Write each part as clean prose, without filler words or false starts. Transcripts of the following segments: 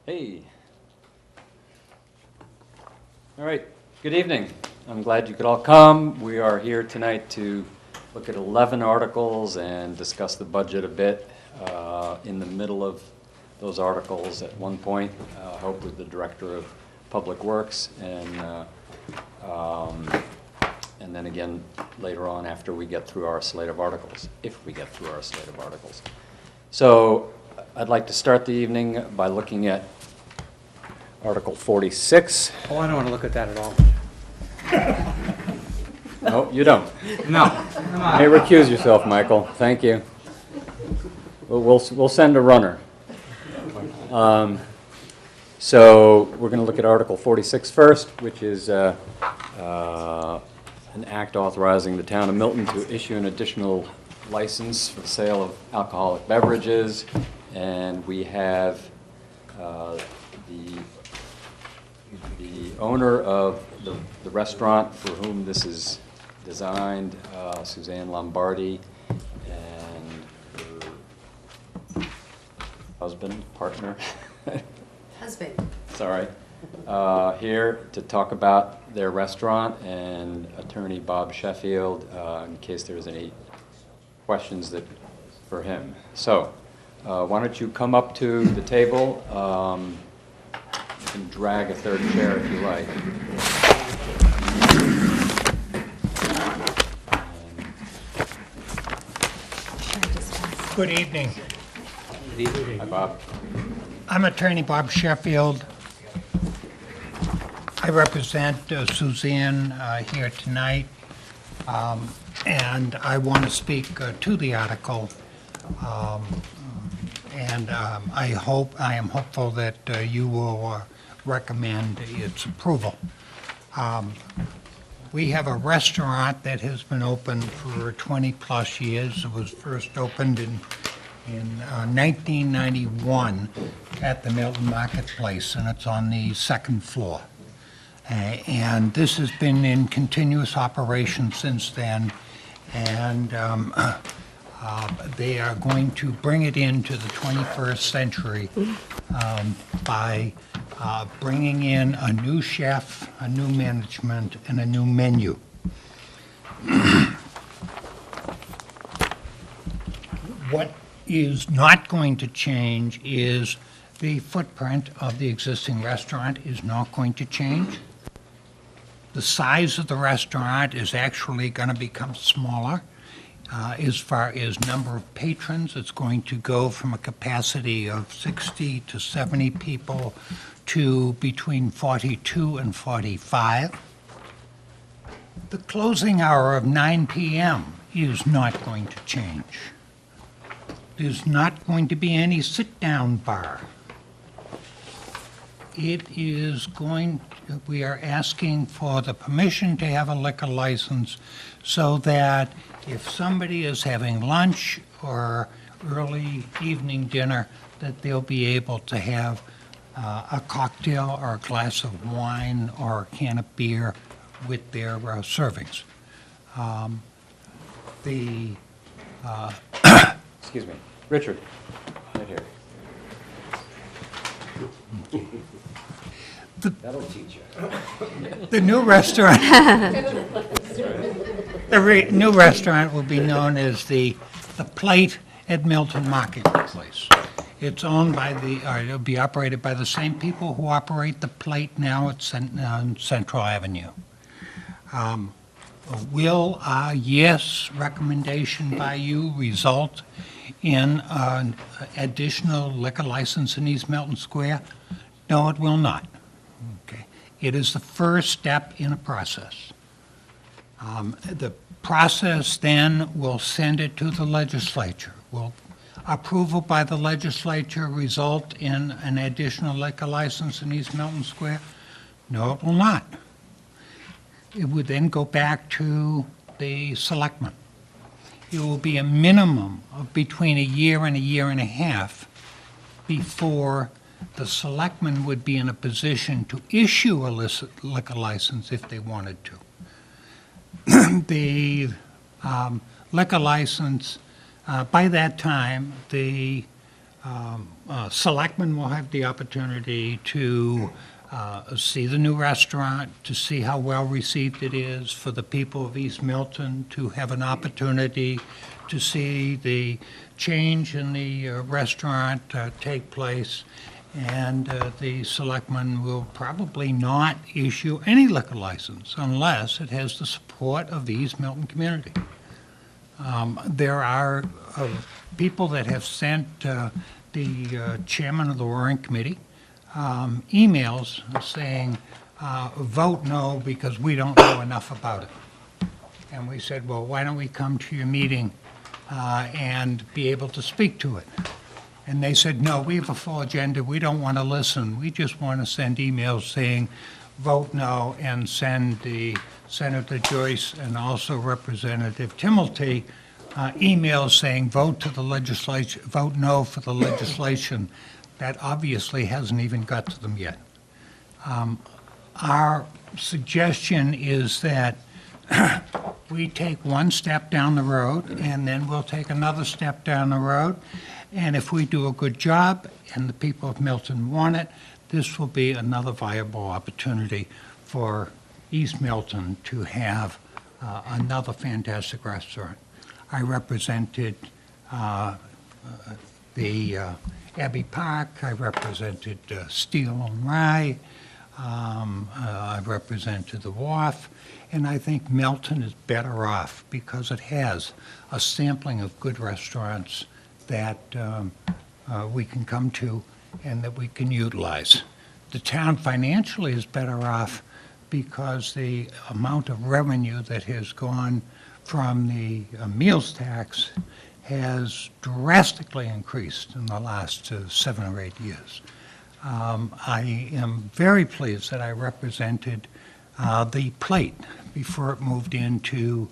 Hey. All right, good evening. I'm glad you could all come. We are here tonight to look at 11 articles and discuss the budget a bit. In the middle of those articles at one point, I hope with the Director of Public Works and then again later on after we get through our slate of articles, if we get through our slate of articles. So I'd like to start the evening by looking at Article 46. Oh, I don't want to look at that at all. No, you don't. No. You may recuse yourself, Michael. Thank you. We'll send a runner. So we're going to look at Article 46 first, which is an act authorizing the town of Milton to issue an additional license for the sale of alcoholic beverages. And we have the owner of the restaurant for whom this is designed, Suzanne Lombardi, and her husband, partner. Husband. Sorry. Here to talk about their restaurant, and attorney Bob Sheffield, in case there's any questions for him. So, why don't you come up to the table? You can drag a third chair if you like. Good evening. Hi, Bob. I'm attorney Bob Sheffield. I represent Suzanne here tonight, and I want to speak to the article. I am hopeful that you will recommend its approval. We have a restaurant that has been open for 20 plus years. It was first opened in 1991 at the Milton Marketplace, and it's on the second floor. And this has been in continuous operation since then, and they are going to bring it into the 21st century by bringing in a new chef, a new management, and a new menu. What is not going to change is the footprint of the existing restaurant is not going to change. The size of the restaurant is actually going to become smaller. As far as number of patrons, it's going to go from a capacity of 60 to 70 people to between 42 and 45. The closing hour of 9 p.m. is not going to change. There's not going to be any sit-down bar. We are asking for the permission to have a liquor license so that if somebody is having lunch or early evening dinner, that they'll be able to have a cocktail or a glass of wine or a can of beer with their servings. Excuse me. Richard, right here. That'll teach you. The new restaurant, new restaurant will be known as the Plate at Milton Marketplace. It's owned by it'll be operated by the same people who operate the Plate now at Central Avenue. Will a yes recommendation by you result in an additional liquor license in East Milton Square? No, it will not. Okay. It is the first step in a process. The process then will send it to the legislature. Will approval by the legislature result in an additional liquor license in East Milton Square? No, it will not. It would then go back to the selectmen. It will be a minimum of between a year and a half before the selectmen would be in a position to issue a liquor license if they wanted to. The liquor license, by that time, the Selectmen will have the opportunity to see the new restaurant, to see how well received it is, for the people of East Milton to have an opportunity to see the change in the restaurant take place. And the selectmen will probably not issue any liquor license unless it has the support of the East Milton community. There are people that have sent the chairman of the Warrant Committee emails saying, vote no because we don't know enough about it. And we said, well, why don't we come to your meeting and be able to speak to it? And they said, no, we have a full agenda. We don't want to listen. We just want to send emails saying, vote no, and send the Senator Joyce and also Representative Timmelty emails saying, vote to the legislature, vote no for the legislation. That obviously hasn't even got to them yet. Our suggestion is that we take one step down the road, and then we'll take another step down the road. And if we do a good job and the people of Milton want it, this will be another viable opportunity for East Milton to have another fantastic restaurant. I represented the Abbey Park, I represented Steel and Rye, I represented the Wharf, and I think Milton is better off because it has a sampling of good restaurants that we can come to and that we can utilize. The town financially is better off because the amount of revenue that has gone from the meals tax has drastically increased in the last 7 or 8 years. I am very pleased that I represented the Plate before it moved into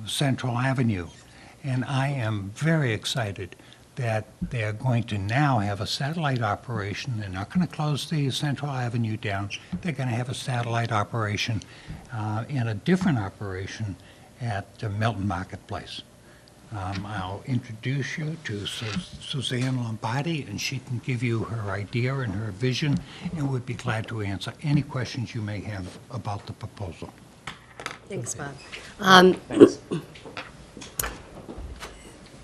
Central Avenue. And I am very excited that they're going to now have a satellite operation. They're not going to close the Central Avenue down. They're going to have a satellite operation and a different operation at Milton Marketplace. I'll introduce you to Suzanne Lombardi, and she can give you her idea and her vision, and we'd be glad to answer any questions you may have about the proposal. Thanks, Bob. Thanks.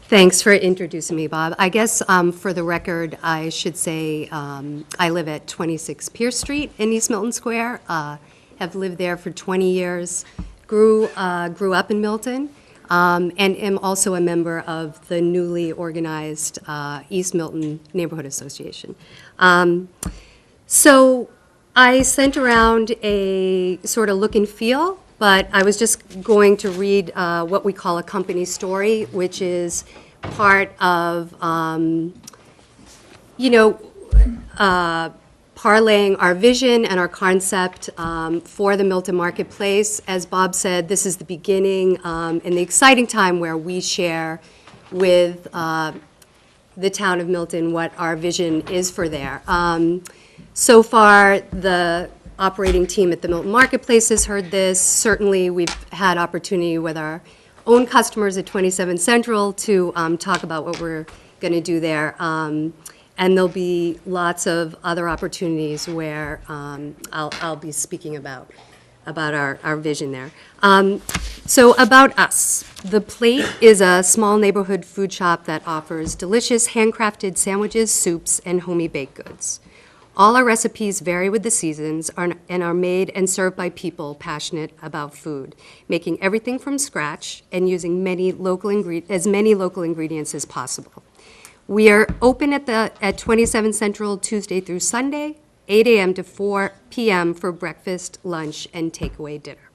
Thanks for introducing me, Bob. I guess for the record, I should say I live at 26 Pierce Street in East Milton Square. Have lived there for 20 years. Grew up in Milton, and am also a member of the newly organized East Milton Neighborhood Association. So I sent around a sort of look and feel, but I was just going to read what we call a company story, which is part of, parlaying our vision and our concept for the Milton Marketplace. As Bob said, this is the beginning and the exciting time where we share with the town of Milton what our vision is for there. So far, the operating team at the Milton Marketplace has heard this. Certainly, we've had opportunity with our own customers at 27 Central to talk about what we're going to do there. And there'll be lots of other opportunities where I'll be speaking about our vision there. So about us. The Plate is a small neighborhood food shop that offers delicious handcrafted sandwiches, soups, and homey baked goods. All our recipes vary with the seasons and are made and served by people passionate about food, making everything from scratch and using as many local ingredients as possible. We are open at 27 Central Tuesday through Sunday, 8 a.m. to 4 p.m. for breakfast, lunch, and takeaway dinner.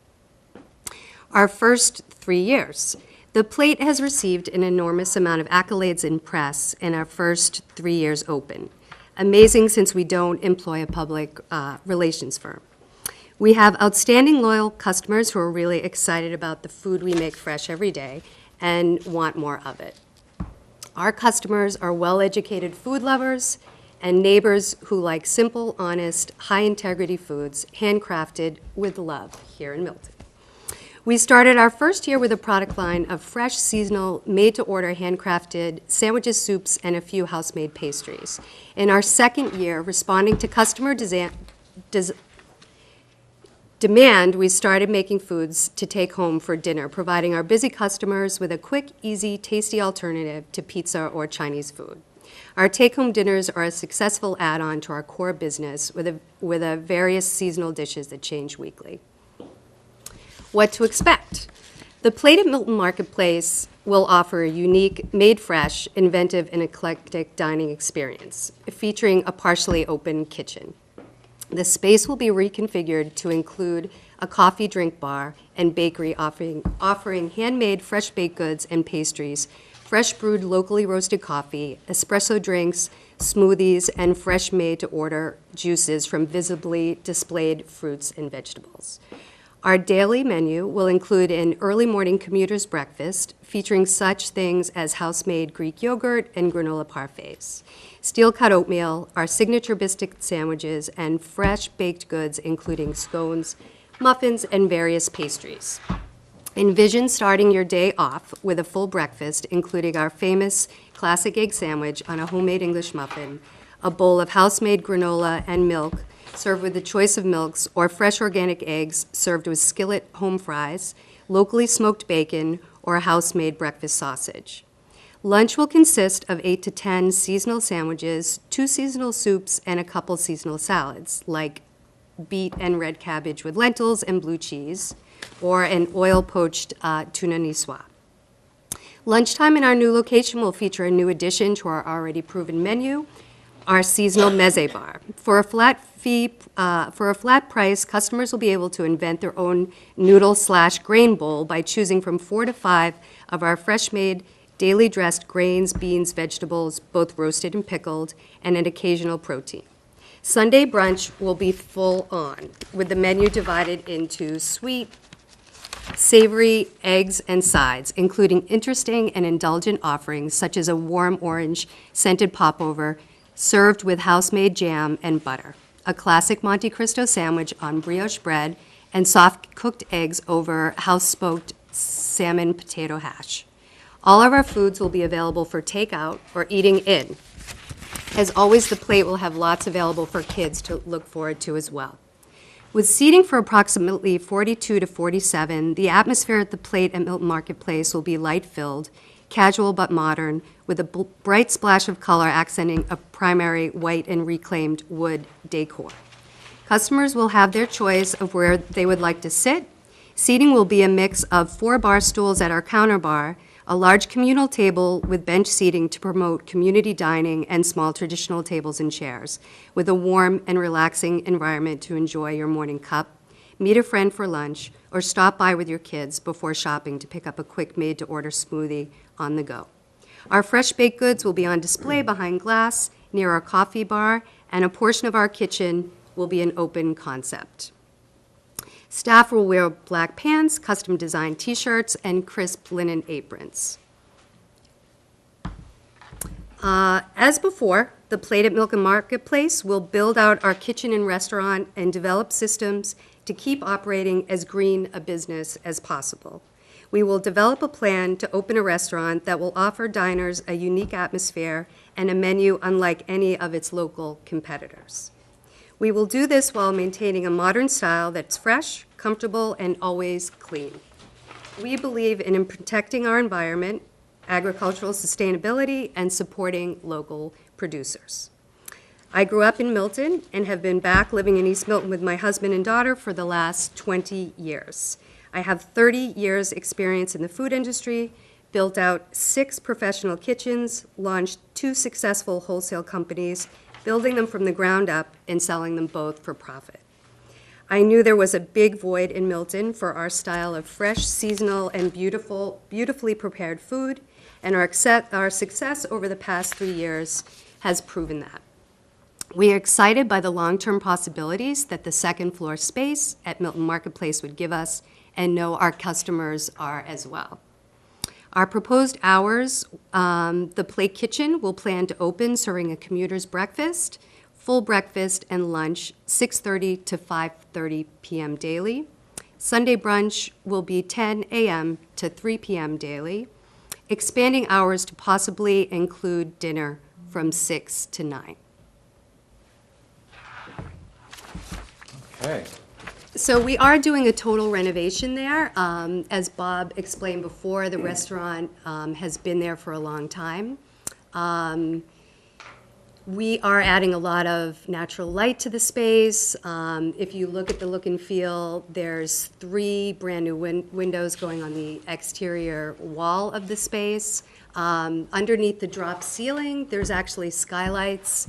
Our first 3 years. The Plate has received an enormous amount of accolades in press in our first 3 years open. Amazing since we don't employ a public relations firm. We have outstanding loyal customers who are really excited about the food we make fresh every day and want more of it. Our customers are well-educated food lovers and neighbors who like simple, honest, high-integrity foods handcrafted with love here in Milton. We started our first year with a product line of fresh, seasonal, made-to-order, handcrafted sandwiches, soups, and a few house-made pastries. In our second year, responding to customer demand, we started making foods to take home for dinner, providing our busy customers with a quick, easy, tasty alternative to pizza or Chinese food. Our take-home dinners are a successful add-on to our core business with a various seasonal dishes that change weekly. What to expect? The Plate at Milton Marketplace will offer a unique, made fresh, inventive, and eclectic dining experience, featuring a partially open kitchen. The space will be reconfigured to include a coffee drink bar and bakery offering handmade fresh baked goods and pastries, fresh brewed locally roasted coffee, espresso drinks, smoothies, and fresh made-to-order juices from visibly displayed fruits and vegetables. Our daily menu will include an early morning commuter's breakfast featuring such things as house-made Greek yogurt and granola parfaits, steel-cut oatmeal, our signature biscuit sandwiches, and fresh baked goods including scones, muffins, and various pastries. Envision starting your day off with a full breakfast, including our famous classic egg sandwich on a homemade English muffin, a bowl of house-made granola and milk served with a choice of milks, or fresh organic eggs served with skillet home fries, locally smoked bacon, or a house-made breakfast sausage. Lunch will consist of 8 to 10 seasonal sandwiches, 2 seasonal soups, and a couple seasonal salads, like beet and red cabbage with lentils and blue cheese, or an oil-poached tuna niçoise. Lunchtime in our new location will feature a new addition to our already proven menu, our seasonal meze bar. For a flat price, customers will be able to invent their own noodle/grain bowl by choosing from 4 to 5 of our fresh-made, daily dressed grains, beans, vegetables, both roasted and pickled, and an occasional protein. Sunday brunch will be full on, with the menu divided into sweet, savory, eggs, and sides, including interesting and indulgent offerings such as a warm orange scented popover served with house-made jam and butter, a classic Monte Cristo sandwich on brioche bread, and soft cooked eggs over house-smoked salmon potato hash. All of our foods will be available for takeout or eating in. As always, the plate will have lots available for kids to look forward to as well. With seating for approximately 42 to 47, the atmosphere at the Plate at Milton Marketplace will be light-filled, casual but modern, with a bright splash of color accenting a primary white and reclaimed wood decor. Customers will have their choice of where they would like to sit. Seating will be a mix of 4 bar stools at our counter bar, a large communal table with bench seating to promote community dining, and small traditional tables and chairs, with a warm and relaxing environment to enjoy your morning cup, meet a friend for lunch, or stop by with your kids before shopping to pick up a quick made-to-order smoothie on the go. Our fresh baked goods will be on display behind glass near our coffee bar, and a portion of our kitchen will be an open concept. Staff will wear black pants, custom-designed T-shirts, and crisp linen aprons. As before, the Plate at Milton Marketplace will build out our kitchen and restaurant and develop systems to keep operating as green a business as possible. We will develop a plan to open a restaurant that will offer diners a unique atmosphere and a menu unlike any of its local competitors. We will do this while maintaining a modern style that's fresh, comfortable, and always clean. We believe in protecting our environment, agricultural sustainability, and supporting local producers. I grew up in Milton and have been back living in East Milton with my husband and daughter for the last 20 years. I have 30 years' experience in the food industry, built out 6 professional kitchens, launched 2 successful wholesale companies, building them from the ground up and selling them both for profit. I knew there was a big void in Milton for our style of fresh, seasonal, and beautifully prepared food, and our success over the past 3 years has proven that. We are excited by the long-term possibilities that the second floor space at Milton Marketplace would give us, and know our customers are as well. Our proposed hours, the Plate Kitchen will plan to open serving a commuter's breakfast, full breakfast, and lunch, 6:30 to 5:30 p.m. daily. Sunday brunch will be 10 a.m. to 3 p.m. daily, expanding hours to possibly include dinner from 6 to 9. Okay. So we are doing a total renovation there. As Bob explained before, the restaurant has been there for a long time. We are adding a lot of natural light to the space. If you look at the look and feel, there's 3 brand-new windows going on the exterior wall of the space. Underneath the drop ceiling, there's actually skylights.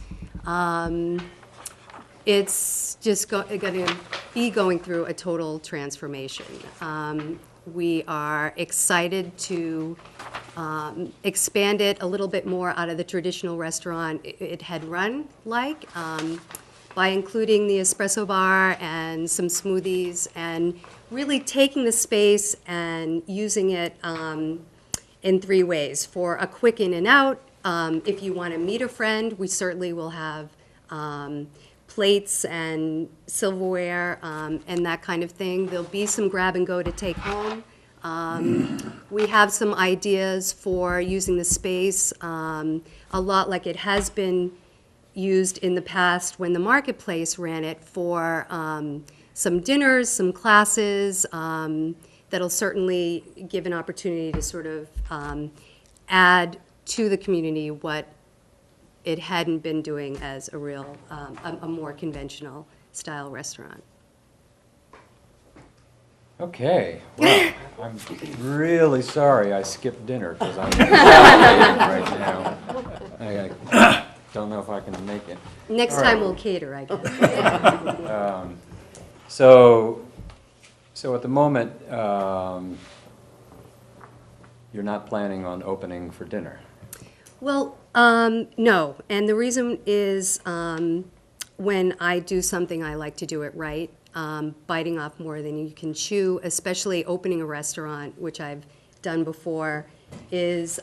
It's just going to be going through a total transformation. We are excited to expand it a little bit more out of the traditional restaurant it had run like, by including the espresso bar and some smoothies, and really taking the space and using it in 3 ways. For a quick in and out, if you want to meet a friend, we certainly will have plates and silverware and that kind of thing. There'll be some grab and go to take home. We have some ideas for using the space a lot like it has been used in the past when the marketplace ran it, for some dinners, some classes, that'll certainly give an opportunity to sort of add to the community what it hadn't been doing as a real, a more conventional style restaurant. Okay, well, I'm really sorry I skipped dinner because I'm right now. I don't know if I can make it. Next All right. time we'll cater, I guess. So at the moment, you're not planning on opening for dinner? Well, no, and the reason is when I do something, I like to do it right. Biting off more than you can chew, especially opening a restaurant, which I've done before, is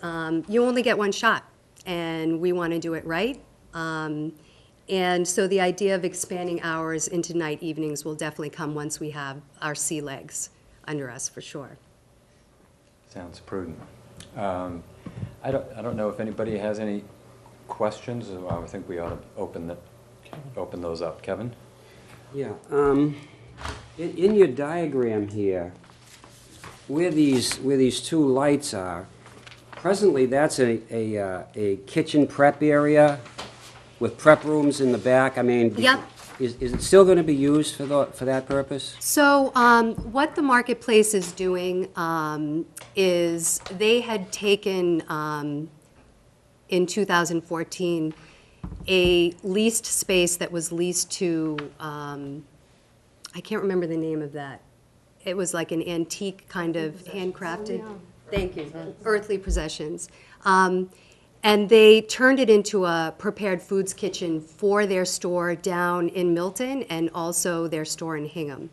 you only get one shot, and we want to do it right. And so the idea of expanding hours into night evenings will definitely come once we have our sea legs under us, for sure. Sounds prudent. I don't know if anybody has any questions. I think we ought to open those up. Kevin? Yeah, in your diagram here, where these 2 lights are, presently that's a kitchen prep area with prep rooms in the back. I mean, Yep. Is it still going to be used for that purpose? So what the marketplace is doing is they had taken, in 2014, a leased space that was leased to, I can't remember the name of that. It was like an antique kind of handcrafted, thank you, Earthly Possessions. And they turned it into a prepared foods kitchen for their store down in Milton and also their store in Hingham.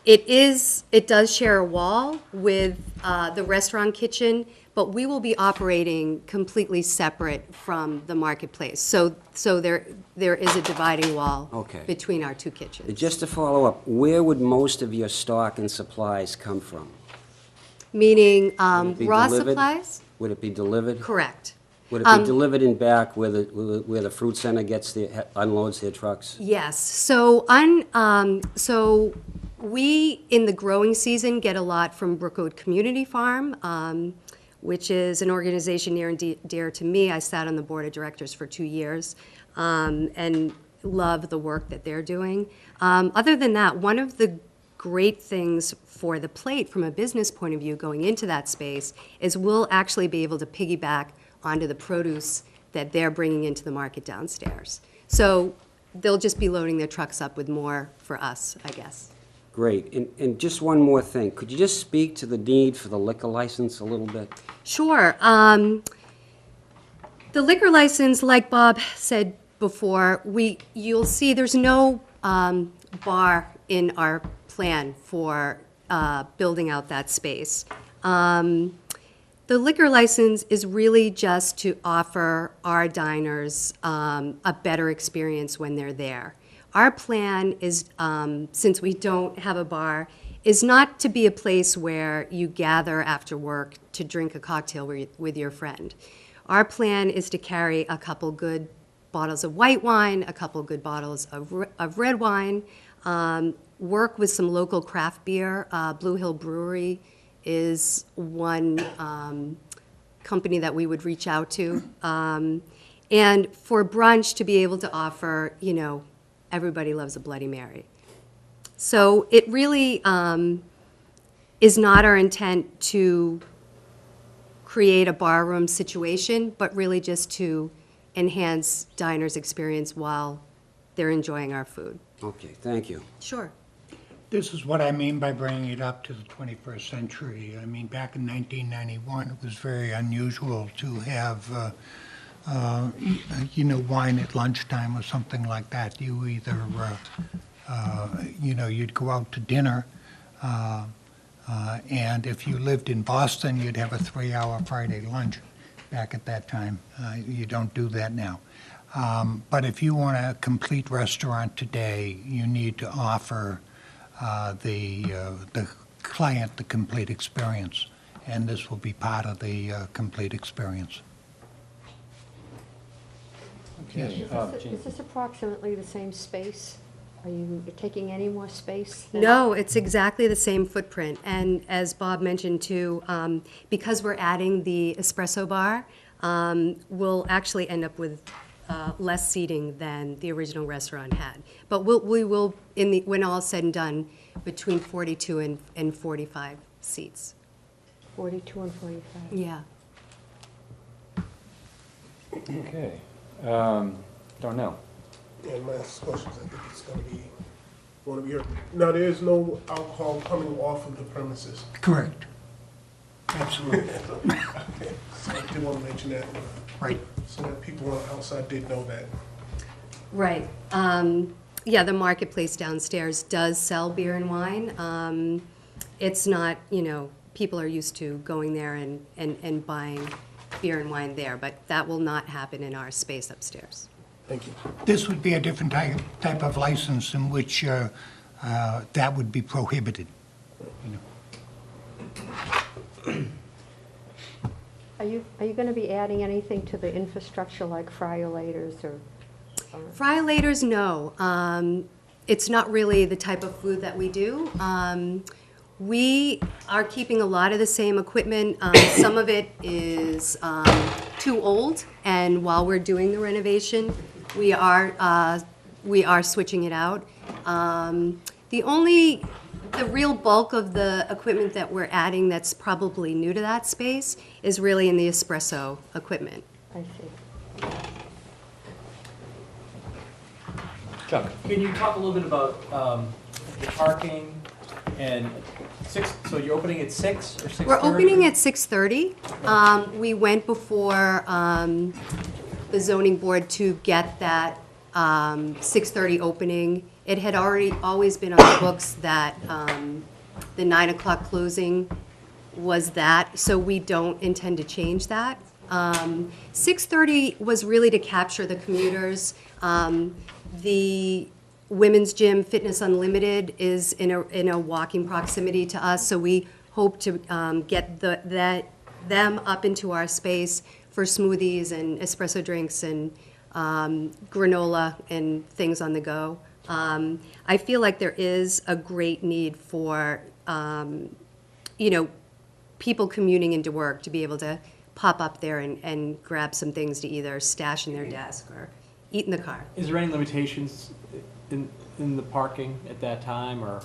It does share a wall with the restaurant kitchen, but we will be operating completely separate from the marketplace. So there is a dividing wall Okay. between our 2 kitchens. Just to follow up, where would most of your stock and supplies come from? Meaning Would it be raw delivered? supplies? Would it be delivered? Correct. Would it be delivered in back where the fruit center unloads their trucks? Yes, so so we, in the growing season, get a lot from Brookwood Community Farm, which is an organization near and dear to me. I sat on the board of directors for 2 years, and love the work that they're doing. Other than that, one of the great things for the plate from a business point of view going into that space is we'll actually be able to piggyback onto the produce that they're bringing into the market downstairs. So they'll just be loading their trucks up with more for us, I guess. Great. And just one more thing. Could you just speak to the need for the liquor license a little bit? Sure. The liquor license, like Bob said before, you'll see there's no bar in our plan for building out that space. The liquor license is really just to offer our diners a better experience when they're there. Our plan is, since we don't have a bar, is not to be a place where you gather after work to drink a cocktail with your friend. Our plan is to carry a couple good bottles of white wine, a couple good bottles of red wine, work with some local craft beer. Blue Hill Brewery is one company that we would reach out to. And for brunch, to be able to offer, everybody loves a Bloody Mary. So it really is not our intent to create a barroom situation, but really just to enhance diners' experience while they're enjoying our food. Okay, thank you. Sure. This is what I mean by bringing it up to the 21st century. I mean, back in 1991, it was very unusual to have, wine at lunchtime or something like that. You either, you'd go out to dinner, and if you lived in Boston, you'd have a 3-hour Friday lunch back at that time. You don't do that now. But if you want a complete restaurant today, you need to offer the client the complete experience, and this will be part of the complete experience. Okay. Is this approximately the same space? Are you taking any more space? No, it's exactly the same footprint. And as Bob mentioned too, because we're adding the espresso bar, we'll actually end up with less seating than the original restaurant had. But we will, when all is said and done, between 42 and 45 seats. 42 and 45. Yeah. Okay. Darnell. And my last questions, I think it's going to be here. Now, there is no alcohol coming off of the premises. Correct. Absolutely. So I did want to mention that, Right. so that people outside did know that. Right. Yeah, the marketplace downstairs does sell beer and wine. It's not, people are used to going there and buying beer and wine there, but that will not happen in our space upstairs. Thank you. This would be a different type of license in which that would be prohibited. Are you going to be adding anything to the infrastructure like fryolators or? Fryolators, no. It's not really the type of food that we do. We are keeping a lot of the same equipment. Some of it is too old, and while we're doing the renovation, we are switching it out. The real bulk of the equipment that we're adding that's probably new to that space is really in the espresso equipment. I see. Chuck. Can you talk a little bit about the parking and so you're opening at 6 or 6:30? We're opening at 6:30. We went before the zoning board to get that 6:30 opening. It had always been on the books that the 9 o'clock closing was that, so we don't intend to change that. 6:30 was really to capture the commuters. The women's gym, Fitness Unlimited, is in a walking proximity to us, so we hope to get them up into our space for smoothies and espresso drinks and granola and things on the go. I feel like there is a great need for, people commuting into work to be able to pop up there and grab some things to either stash in their desk or eat in the car. Is there any limitations in the parking at that time, or?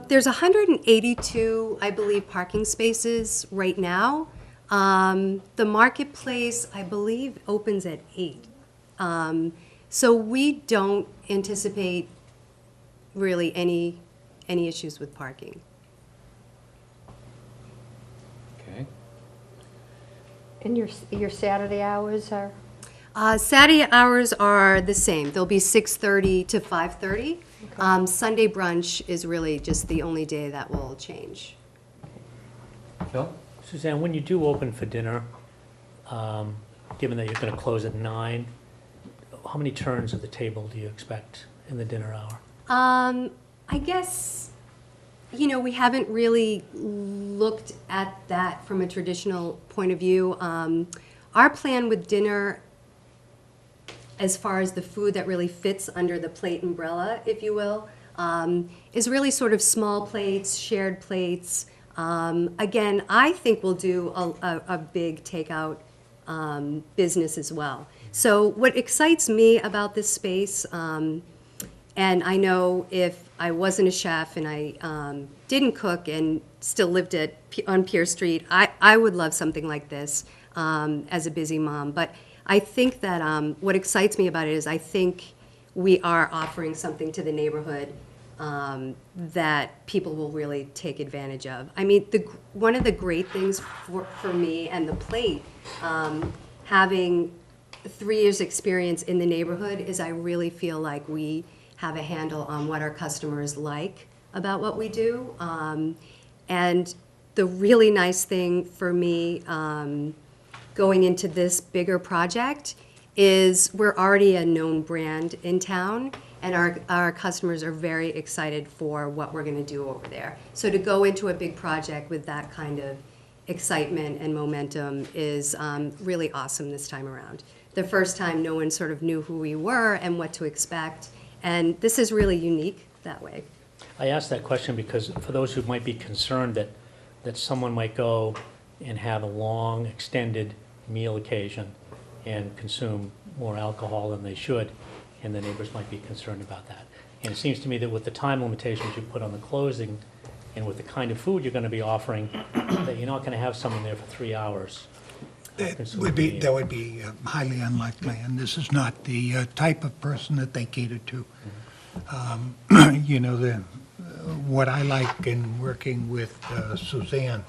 There's 182, I believe, parking spaces right now. The marketplace, I believe, opens at 8. So we don't anticipate really any issues with parking. Okay. And your Saturday hours are? Saturday hours are the same. They'll be 6:30 to 5:30. Sunday brunch is really just the only day that will change. Phil? Suzanne, when you do open for dinner, given that you're going to close at 9, how many turns of the table do you expect in the dinner hour? I guess, we haven't really looked at that from a traditional point of view. Our plan with dinner, as far as the food that really fits under the plate umbrella, if you will, is really sort of small plates, shared plates. Again, I think we'll do a big takeout business as well. So what excites me about this space, and I know if I wasn't a chef and I didn't cook and still lived on Pier Street, I would love something like this as a busy mom. But I think that what excites me about it is I think we are offering something to the neighborhood that people will really take advantage of. I mean, one of the great things for me and the plate, having 3 years' experience in the neighborhood, is I really feel like we have a handle on what our customers like about what we do. And the really nice thing for me going into this bigger project is we're already a known brand in town, and our customers are very excited for what we're going to do over there. So to go into a big project with that kind of excitement and momentum is really awesome this time around. The first time, no one sort of knew who we were and what to expect, and this is really unique that way. I asked that question because for those who might be concerned that someone might go and have a long, extended meal occasion and consume more alcohol than they should, and the neighbors might be concerned about that. And it seems to me that with the time limitations you put on the closing and with the kind of food you're going to be offering, that you're not going to have someone there for 3 hours. That would be highly unlikely, and this is not the type of person that they cater to. What I like in working with Suzanne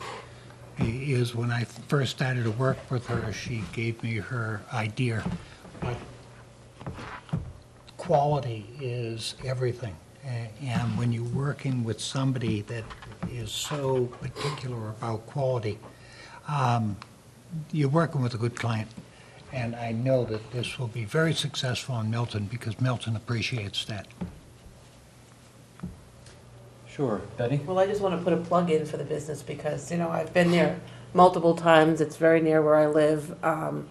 is when I first started to work with her, she gave me her idea. But quality is everything. And when you're working with somebody that is so particular about quality, you're working with a good client. And I know that this will be very successful in Milton because Milton appreciates that. Sure. Betty? Well, I just want to put a plug in for the business because, I've been there multiple times. It's very near where I live. And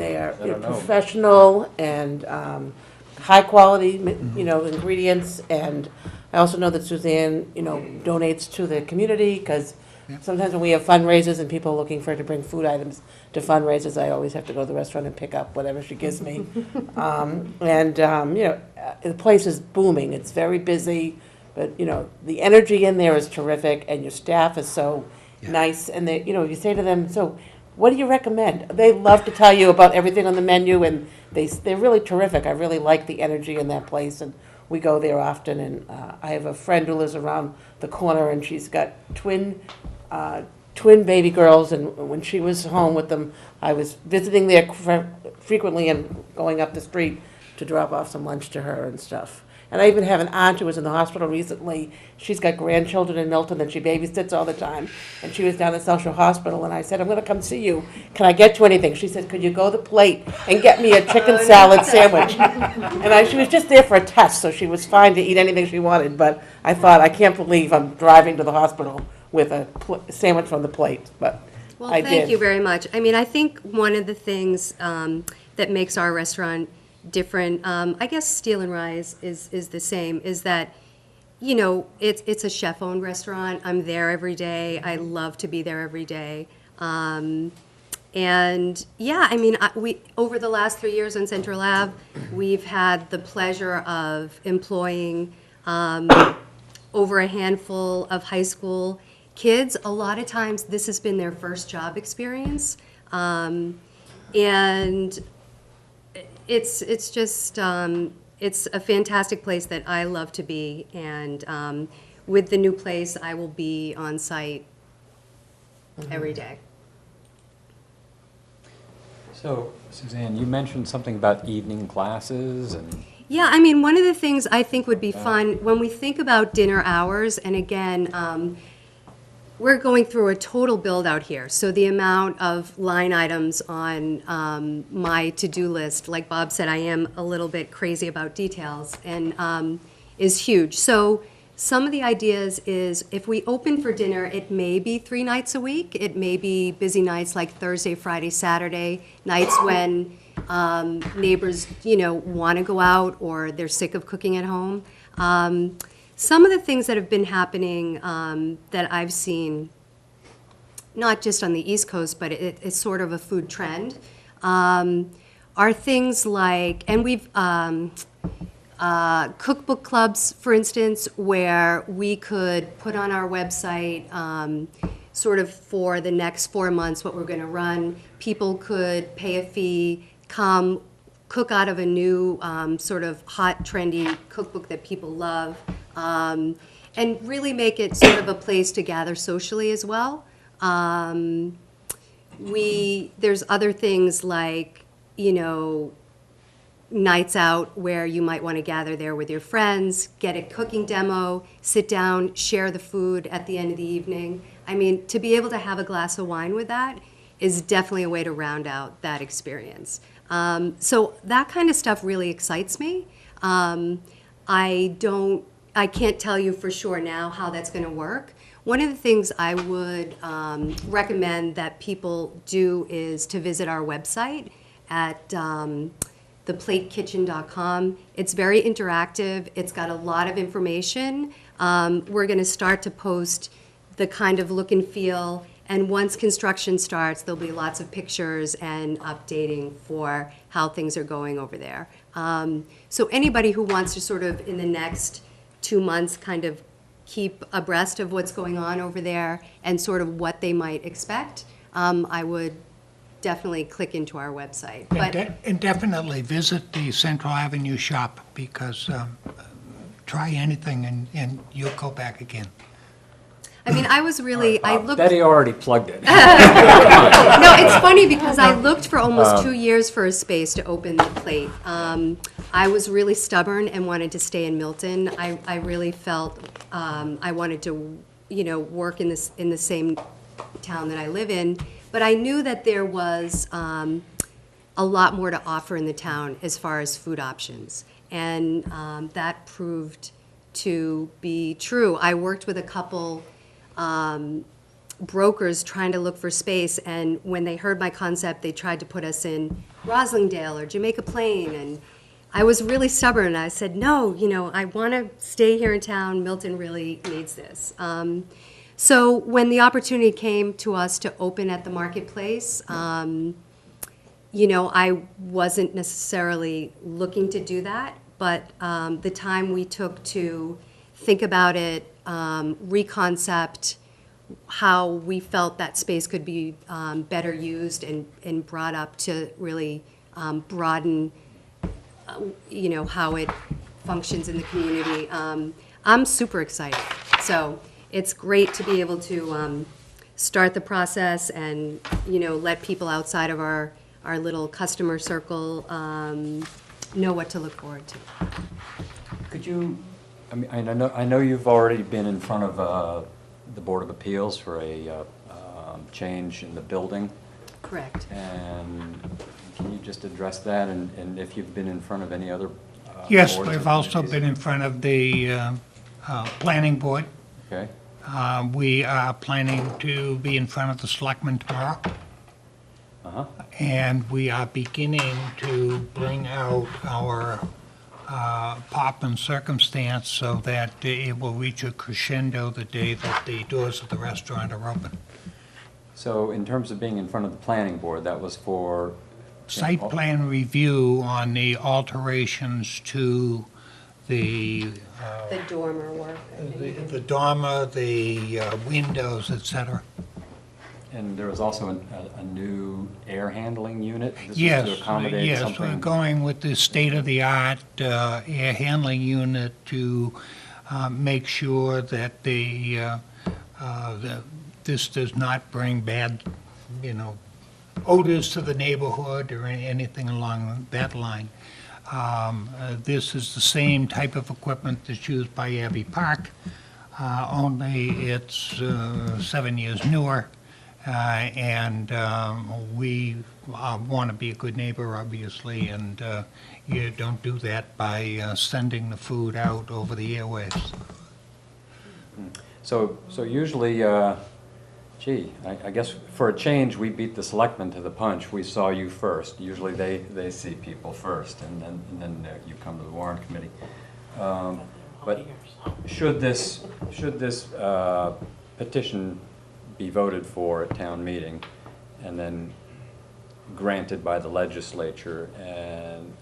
they are professional and high quality, ingredients. And I also know that Suzanne, donates to the community because sometimes when we have fundraisers and people are looking for her to bring food items to fundraisers, I always have to go to the restaurant and pick up whatever she gives me. The place is booming. It's very busy. But, the energy in there is terrific, and your staff is so nice. And, you say to them, so what do you recommend? They love to tell you about everything on the menu, and they're really terrific. I really like the energy in that place, and we go there often. And I have a friend who lives around the corner, and she's got twin baby girls. And when she was home with them, I was visiting there frequently and going up the street to drop off some lunch to her and stuff. And I even have an aunt who was in the hospital recently. She's got grandchildren in Milton that she babysits all the time. And she was down at South Shore Hospital, and I said, I'm going to come see you. Can I get you anything? She said, could you go to the plate and get me a chicken salad sandwich? And she was just there for a test, so she was fine to eat anything she wanted. But I thought, I can't believe I'm driving to the hospital with a sandwich from the plate. But Well, I did. thank you very much. I mean, I think one of the things that makes our restaurant different, I guess Steel and Rise is the same, is that, it's a chef-owned restaurant. I'm there every day. I love to be there every day. And yeah, I mean, we over the last 3 years on Central Ave, we've had the pleasure of employing over a handful of high school kids. A lot of times, this has been their first job experience, and it's just it's a fantastic place that I love to be, and with the new place, I will be on site every day. So, Suzanne, you mentioned something about evening classes and... Yeah, I mean, one of the things I think would be fun, when we think about dinner hours, and again, we're going through a total build-out here. So the amount of line items on my to-do list, like Bob said, I am a little bit crazy about details, and is huge. So some of the ideas is if we open for dinner, it may be 3 nights a week. It may be busy nights like Thursday, Friday, Saturday, nights when neighbors, want to go out or they're sick of cooking at home. Some of the things that have been happening that I've seen, not just on the East Coast, but it's sort of a food trend, are things like, and we've, cookbook clubs, for instance, where we could put on our website sort of for the next 4 months what we're going to run. People could pay a fee, come cook out of a new sort of hot, trendy cookbook that people love, and really make it sort of a place to gather socially as well. There's other things like, nights out where you might want to gather there with your friends, get a cooking demo, sit down, share the food at the end of the evening. I mean, to be able to have a glass of wine with that is definitely a way to round out that experience. So that kind of stuff really excites me. I can't tell you for sure now how that's going to work. One of the things I would recommend that people do is to visit our website at theplatekitchen.com. It's very interactive. It's got a lot of information. We're going to start to post the kind of look and feel, and once construction starts, there'll be lots of pictures and updating for how things are going over there. So anybody who wants to sort of in the next 2 months kind of keep abreast of what's going on over there and sort of what they might expect, I would definitely click into our website. And definitely visit the Central Avenue shop, because try anything and you'll go back again. I mean, I was really, I looked. Betty already plugged it. No, it's funny because I looked for almost 2 years for a space to open the Plate. I was really stubborn and wanted to stay in Milton. I really felt I wanted to, work in the same town that I live in. But I knew that there was a lot more to offer in the town as far as food options. And that proved to be true. I worked with a couple brokers trying to look for space, and when they heard my concept, they tried to put us in Roslingdale or Jamaica Plain, and I was really stubborn. I said, no, I want to stay here in town. Milton really needs this. So when the opportunity came to us to open at the marketplace, I wasn't necessarily looking to do that, but the time we took to think about it, reconcept how we felt that space could be better used and brought up to really broaden, how it functions in the community. I'm super excited. So it's great to be able to start the process and, let people outside of our little customer circle know what to look forward to. Could you, I know you've already been in front of the Board of Appeals for a change in the building. Correct. And can you just address that, and if you've been in front of any other Yes, boards or we've also committees? been in front of the planning board. Okay. We are planning to be in front of the selectmen tomorrow. Uh-huh. And we are beginning to bring out our pop and circumstance so that it will reach a crescendo the day that the doors of the restaurant are open. So in terms of being in front of the planning board, that was for... Site plan review on the alterations to the dormer work. the dormer, the windows, et cetera. And there was also a new air handling unit? This was Yes, to accommodate yes, something? we're going with the state-of-the-art air handling unit to make sure that this does not bring bad, odors to the neighborhood or anything along that line. This is the same type of equipment that's used by Abbey Park. only it's 7 years newer, and we want to be a good neighbor, obviously, and you don't do that by sending the food out over the airwaves. So usually, gee, I guess for a change, we beat the selectmen to the punch. We saw you first. Usually they see people first, and then you come to the warrant committee. But should this petition be voted for at town meeting and then granted by the legislature, and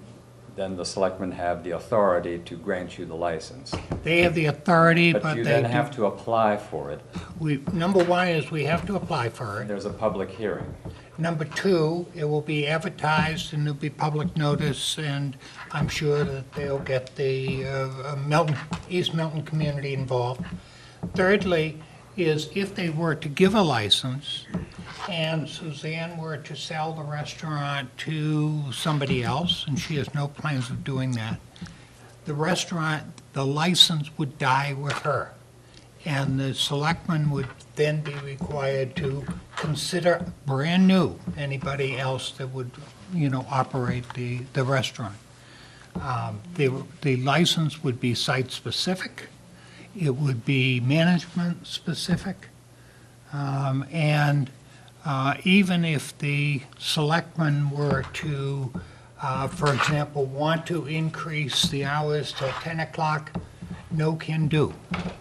then the selectmen have the authority to grant you the license? They have the authority, but But you they then do. have to apply for it. Number one is we have to apply for it. There's a public hearing. Number two, it will be advertised and there'll be public notice, and I'm sure that they'll get the East Milton community involved. Thirdly, is if they were to give a license and Suzanne were to sell the restaurant to somebody else, and she has no plans of doing that, the restaurant, the license would die with her. And the selectmen would then be required to consider brand new anybody else that would, operate the restaurant. The license would be site-specific. It would be management-specific. And even if the selectmen were to, for example, want to increase the hours till 10 o'clock, no can do,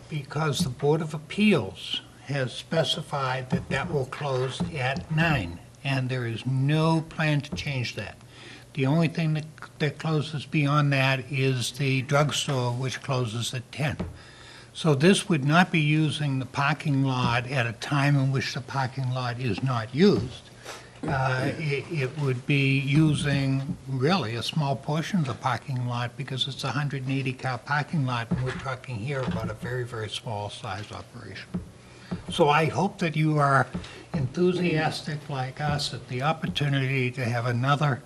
because the Board of Appeals has specified that that will close at 9, and there is no plan to change that. The only thing that closes beyond that is the drugstore, which closes at 10. So this would not be using the parking lot at a time in which the parking lot is not used. It would be using really a small portion of the parking lot, because it's a 180-car parking lot, and we're talking here about a very, very small size operation. So I hope that you are enthusiastic like us at the opportunity to have another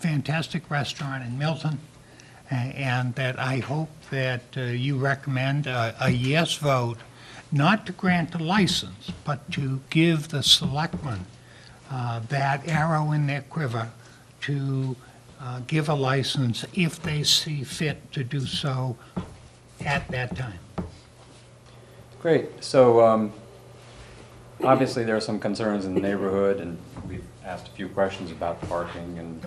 fantastic restaurant in Milton, and that I hope that you recommend a yes vote, not to grant the license, but to give the selectmen that arrow in their quiver to give a license if they see fit to do so at that time. Great. So obviously there are some concerns in the neighborhood, and we've asked a few questions about parking and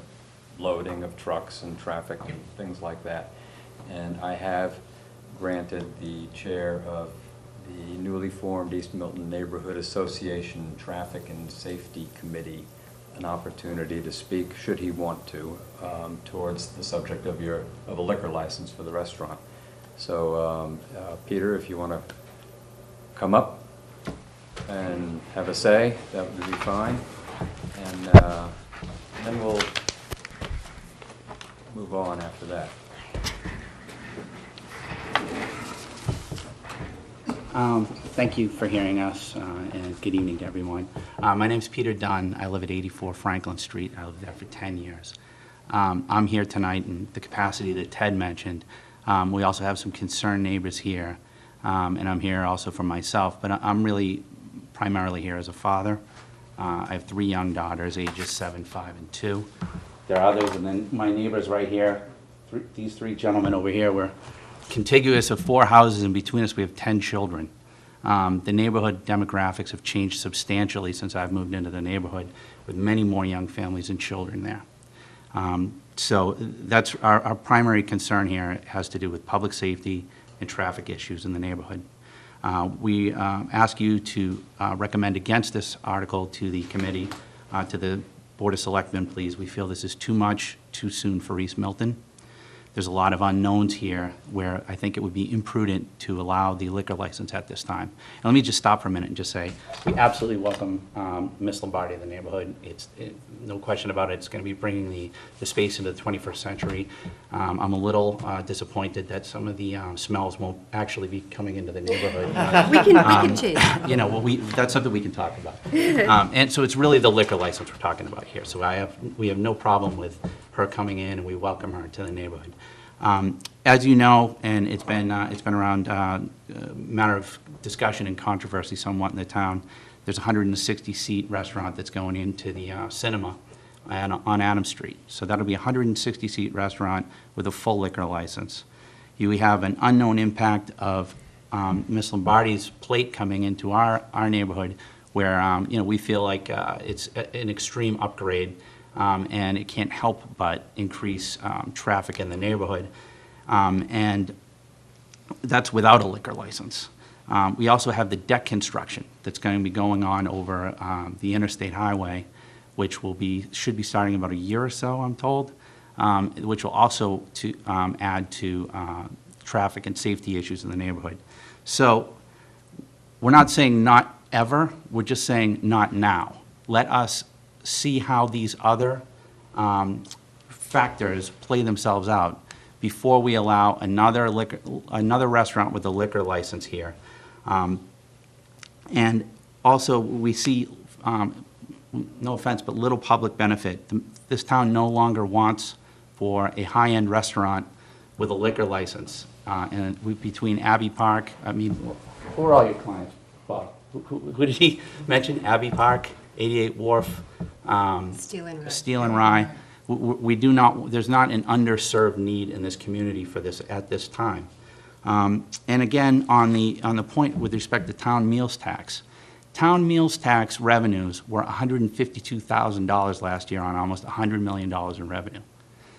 loading of trucks and traffic and things like that. And I have granted the chair of the newly formed East Milton Neighborhood Association Traffic and Safety Committee an opportunity to speak, should he want to, towards the subject of a liquor license for the restaurant. So Peter, if you want to come up and have a say, that would be fine. And then we'll move on after that. Thank you for hearing us, and good evening to everyone. My name is Peter Dunn. I live at 84 Franklin Street. I lived there for 10 years. I'm here tonight in the capacity that Ted mentioned. We also have some concerned neighbors here, and I'm here also for myself, but I'm really primarily here as a father. I have 3 young daughters, ages 7, 5, and 2. There are others, and then my neighbors right here, these 3 gentlemen over here, we're contiguous of 4 houses, and between us we have 10 children. The neighborhood demographics have changed substantially since I've moved into the neighborhood, with many more young families and children there. So that's our primary concern here. Has to do with public safety and traffic issues in the neighborhood. We ask you to recommend against this article to the committee, to the Board of Selectmen, please. We feel this is too much, too soon for East Milton. There's a lot of unknowns here where I think it would be imprudent to allow the liquor license at this time. And let me just stop for a minute and just say, we absolutely welcome Ms. Lombardi in the neighborhood. No question about it. It's going to be bringing the space into the 21st century. I'm a little disappointed that some of the smells won't actually be coming into the neighborhood. We can change. That's something we can talk about. And so it's really the liquor license we're talking about here. So we have no problem with her coming in, and we welcome her to the neighborhood. As you know, and it's been around matter of discussion and controversy somewhat in the town, there's a 160-seat restaurant that's going into the cinema on Adams Street. So that'll be a 160-seat restaurant with a full liquor license. We have an unknown impact of Ms. Lombardi's plate coming into our neighborhood where, we feel like it's an extreme upgrade and it can't help but increase traffic in the neighborhood. And that's without a liquor license. We also have the deck construction that's going to be going on over the interstate highway, which should be starting in about a year or so, I'm told, which will also add to traffic and safety issues in the neighborhood. So we're not saying not ever, we're just saying not now. Let us see how these other factors play themselves out before we allow another restaurant with a liquor license here. And also, we see, no offense, but little public benefit. This town no longer wants for a high-end restaurant with a liquor license. And between Abbey Park, who are all your clients, Bob? Who did he mention? Abbey Park, 88 Wharf, Steel and Rye. We do not, there's not an underserved need in this community for this at this time. And again, on the point with respect to town meals tax revenues were $152,000 last year on almost $100 million in revenue.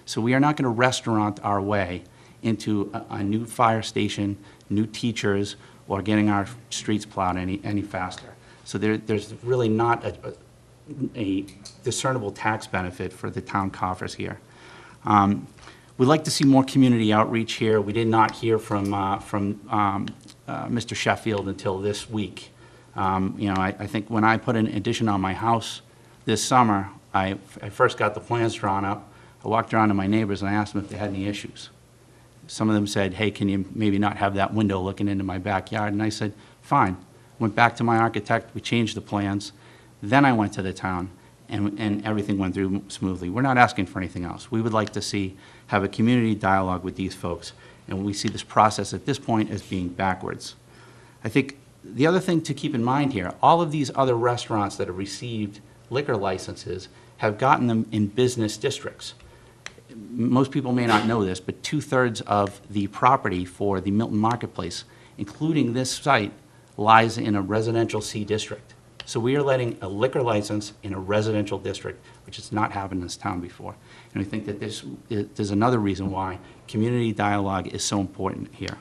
So we are not going to restaurant our way into a new fire station, new teachers, or getting our streets plowed any faster. So there's really not a discernible tax benefit for the town coffers here. We'd like to see more community outreach here. We did not hear from Mr. Sheffield until this week. I think when I put an addition on my house this summer, I first got the plans drawn up. I walked around to my neighbors and I asked them if they had any issues. Some of them said, hey, can you maybe not have that window looking into my backyard? And I said, fine. Went back to my architect, we changed the plans. Then I went to the town, and everything went through smoothly. We're not asking for anything else. We would like to have a community dialogue with these folks, and we see this process at this point as being backwards. I think the other thing to keep in mind here, all of these other restaurants that have received liquor licenses have gotten them in business districts. Most people may not know this, but 2/3 of the property for the Milton Marketplace, including this site, lies in a residential C district. So we are letting a liquor license in a residential district, which has not happened in this town before. And we think that there's another reason why community dialogue is so important here.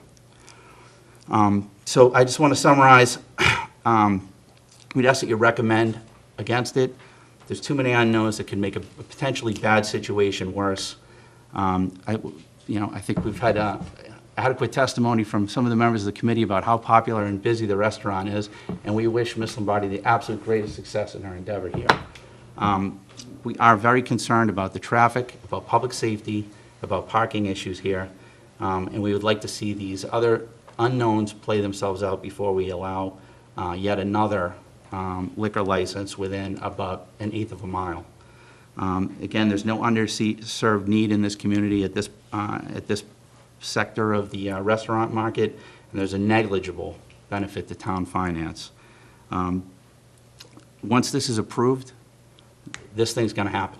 So I just want to summarize. We'd ask that you recommend against it. There's too many unknowns that could make a potentially bad situation worse. I think we've had adequate testimony from some of the members of the committee about how popular and busy the restaurant is, and we wish Ms. Lombardi the absolute greatest success in her endeavor here. We are very concerned about the traffic, about public safety, about parking issues here, and we would like to see these other unknowns play themselves out before we allow yet another liquor license within about 1/8 of a mile. Again, there's no underserved need in this community at this sector of the restaurant market, and there's a negligible benefit to town finance. Once this is approved, this thing's going to happen.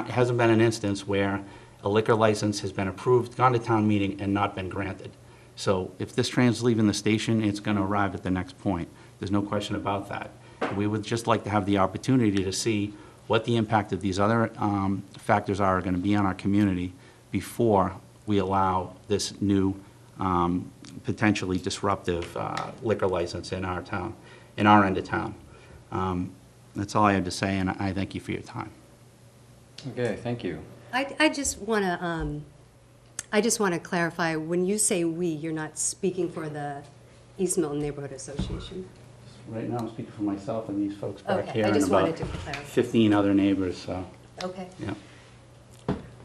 Hasn't been an instance where a liquor license has been approved, gone to town meeting, and not been granted. So if this train's leaving the station, it's going to arrive at the next point. There's no question about that. We would just like to have the opportunity to see what the impact of these other factors are going to be on our community before we allow this new potentially disruptive liquor license in our town, in our end of town. That's all I have to say, and I thank you for your time. Okay, thank you. I just want to clarify, when you say "we," you're not speaking for the East Milton Neighborhood Association? Right now, I'm speaking for myself and these folks back Okay, here, I and just wanted about to clarify. 15 other neighbors, so, Okay. yeah.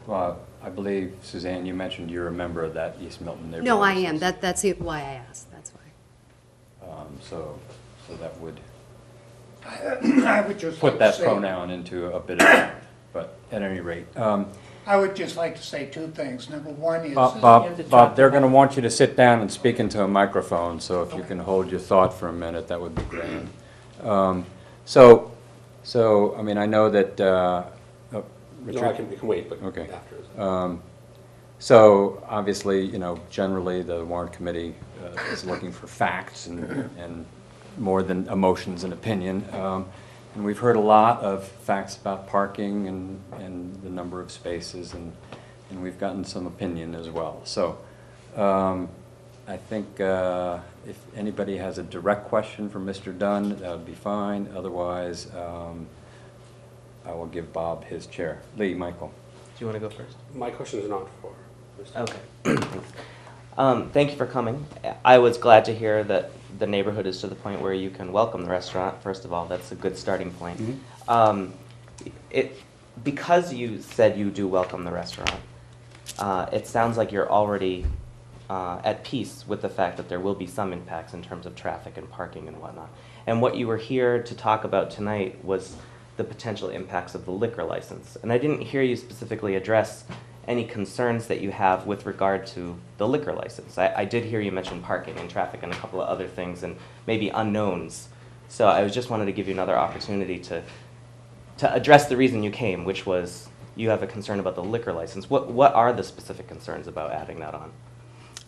Well, I believe, Suzanne, you mentioned you're a member of that East Milton neighborhood. No, I am. That's why I asked. That's why. So that would I would just put like that to say, pronoun into a bit of, but at any rate. I would just like to say two things. Number one is... Bob, they're going to want you to sit down and speak into a microphone, so if you can hold your thought for a minute, that would be great. So, I mean, I know that, Richard? No, we can wait, but Okay. after. So, obviously, you know, generally, the warrant committee is looking for facts and more than emotions and opinion. And we've heard a lot of facts about parking and the number of spaces, and we've gotten some opinion as well. So, I think if anybody has a direct question for Mr. Dunn, that would be fine. Otherwise, I will give Bob his chair. Lee, Michael. Do you want to go first? My question is not for Mr. Okay, thanks. Thank you for coming. I was glad to hear that the neighborhood is to the point where you can welcome the restaurant. First of all, that's a good starting point. Because you said you do welcome the restaurant, it sounds like you're already at peace with the fact that there will be some impacts in terms of traffic and parking and whatnot. And what you were here to talk about tonight was the potential impacts of the liquor license. And I didn't hear you specifically address any concerns that you have with regard to the liquor license. I did hear you mention parking and traffic and a couple of other things and maybe unknowns. So I was just wanted to give you another opportunity to address the reason you came, which was you have a concern about the liquor license. What are the specific concerns about adding that on?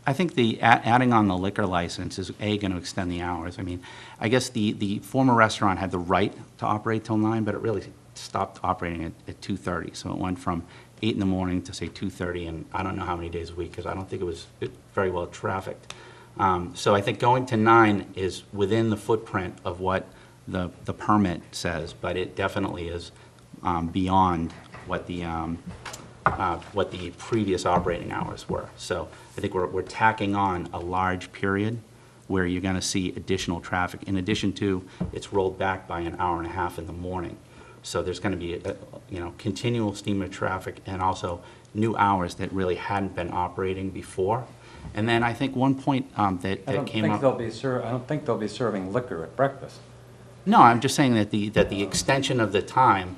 I think the adding on the liquor license is, A, going to extend the hours. I mean, I guess the former restaurant had the right to operate till 9, but it really stopped operating at 2:30. So it went from 8 in the morning to, say, 2:30, and I don't know how many days a week, because I don't think it was very well trafficked. So I think going to 9 is within the footprint of what the permit says, but it definitely is beyond what the previous operating hours were. So I think we're tacking on a large period where you're going to see additional traffic. In addition to, it's rolled back by an hour and a half in the morning. So there's going to be continual steamer traffic and also new hours that really hadn't been operating before. And then I think one point that came up. I don't think they'll be serving liquor at breakfast. No, I'm just saying that the extension of the time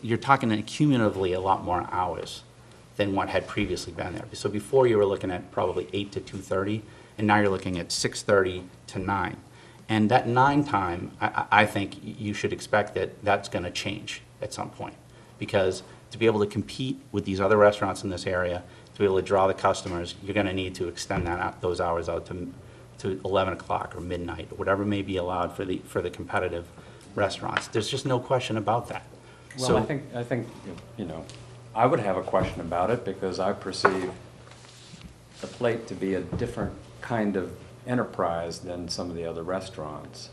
you're talking cumulatively a lot more hours than what had previously been there. So before you were looking at probably 8 to 2:30, and now you're looking at 6:30 to 9. And that 9 time, I think you should expect that that's going to change at some point, because to be able to compete with these other restaurants in this area, to be able to draw the customers, you're going to need to extend those hours out to 11 o'clock or midnight, or whatever may be allowed for the competitive restaurants. There's just no question about that. Well, So, I think, I would have a question about it because I perceive the Plate to be a different kind of enterprise than some of the other restaurants,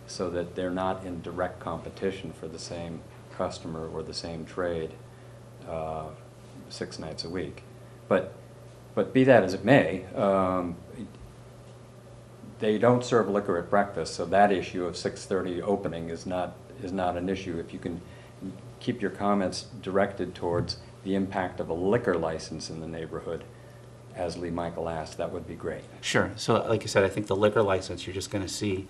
so that they're not in direct competition for the same customer or the same trade 6 nights a week. But be that as it may, they don't serve liquor at breakfast, so that issue of 6:30 opening is not an issue. If you can keep your comments directed towards the impact of a liquor license in the neighborhood, as Lee Michael asked, that would be great. sure. So like I said, I think the liquor license, you're just going to see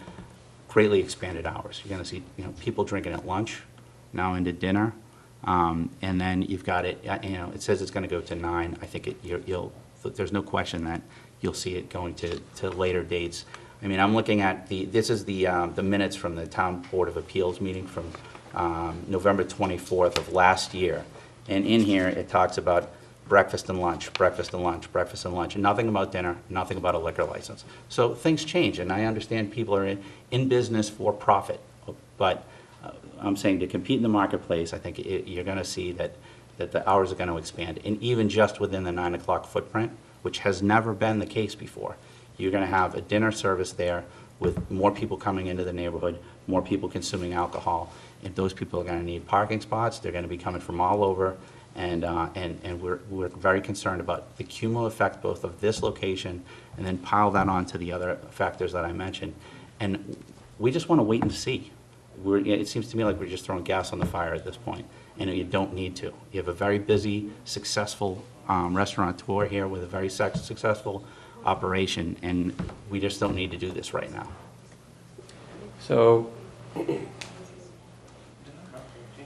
greatly expanded hours. You're going to see people drinking at lunch, now into dinner, and then you've got it. It says it's going to go to 9. I think there's no question that you'll see it going to later dates. I mean, I'm looking at this is the minutes from the Town Board of Appeals meeting from November 24th of last year. And in here, it talks about breakfast and lunch, breakfast and lunch, breakfast and lunch, and nothing about dinner, nothing about a liquor license. So things change, and I understand people are in business for profit, but I'm saying to compete in the marketplace, I think you're going to see that the hours are going to expand. And even just within the 9 o'clock footprint, which has never been the case before, you're going to have a dinner service there with more people coming into the neighborhood, more people consuming alcohol. And those people are going to need parking spots. They're going to be coming from all over. And we're very concerned about the cumulative effect both of this location and then pile that on to the other factors that I mentioned. And we just want to wait and see. It seems to me like we're just throwing gas on the fire at this point, and you don't need to. You have a very busy, successful restaurateur here with a very successful operation, and we just don't need to do this right now. So,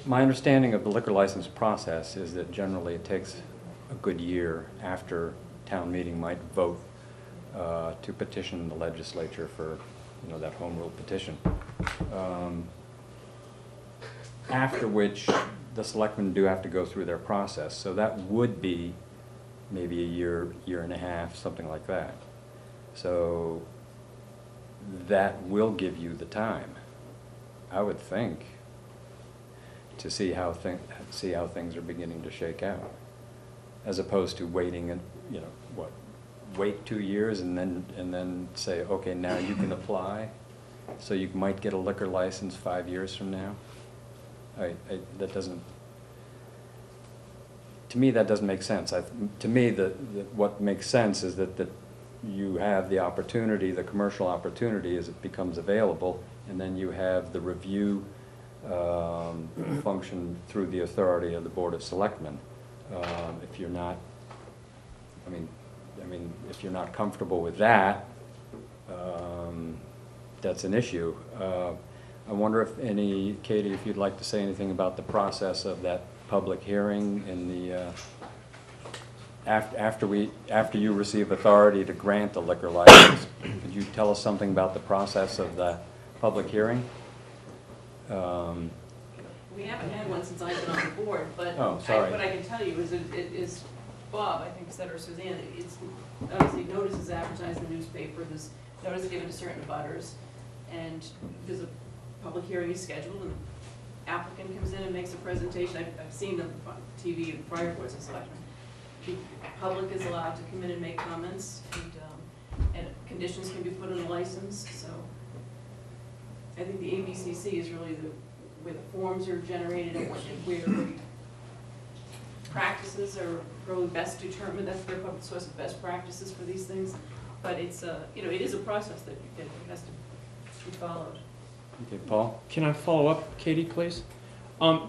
my understanding of the liquor license process is that generally it takes a good year after town meeting might vote to petition the legislature for, that home rule petition. After which the selectmen do have to go through their process. So that would be maybe a year, year and a half, something like that. So that will give you the time, I would think, to see how things are beginning to shake out, as opposed to waiting and wait 2 years and then say, okay, now you can apply, so you might get a liquor license 5 years from now. That doesn't. To me, that doesn't make sense. To me, what makes sense is that you have the opportunity, the commercial opportunity, as it becomes available, and then you have the review function through the authority of the Board of Selectmen. If you're not, if you're not comfortable with that, that's an issue. I wonder if Katie, if you'd like to say anything about the process of that public hearing in the after you receive authority to grant the liquor license. Could you tell us something about the process of the public hearing? We haven't had one since I've been on the board, but Oh, sorry. what I can tell you is Bob, I think, said, or Suzanne, it's obviously notice is advertised in the newspaper, there's notice given to certain abutters, and there's a public hearing is scheduled, and the applicant comes in and makes a presentation. I've seen them on TV and prior boards of selectmen. The public is allowed to come in and make comments, and conditions can be put on the license. So I think the ABCC is really where the forms are generated and where the practices are really best determined. That's their public source of best practices for these things. But it's it is a process that has to be followed. Okay, Paul? Can I follow up, Katie, please?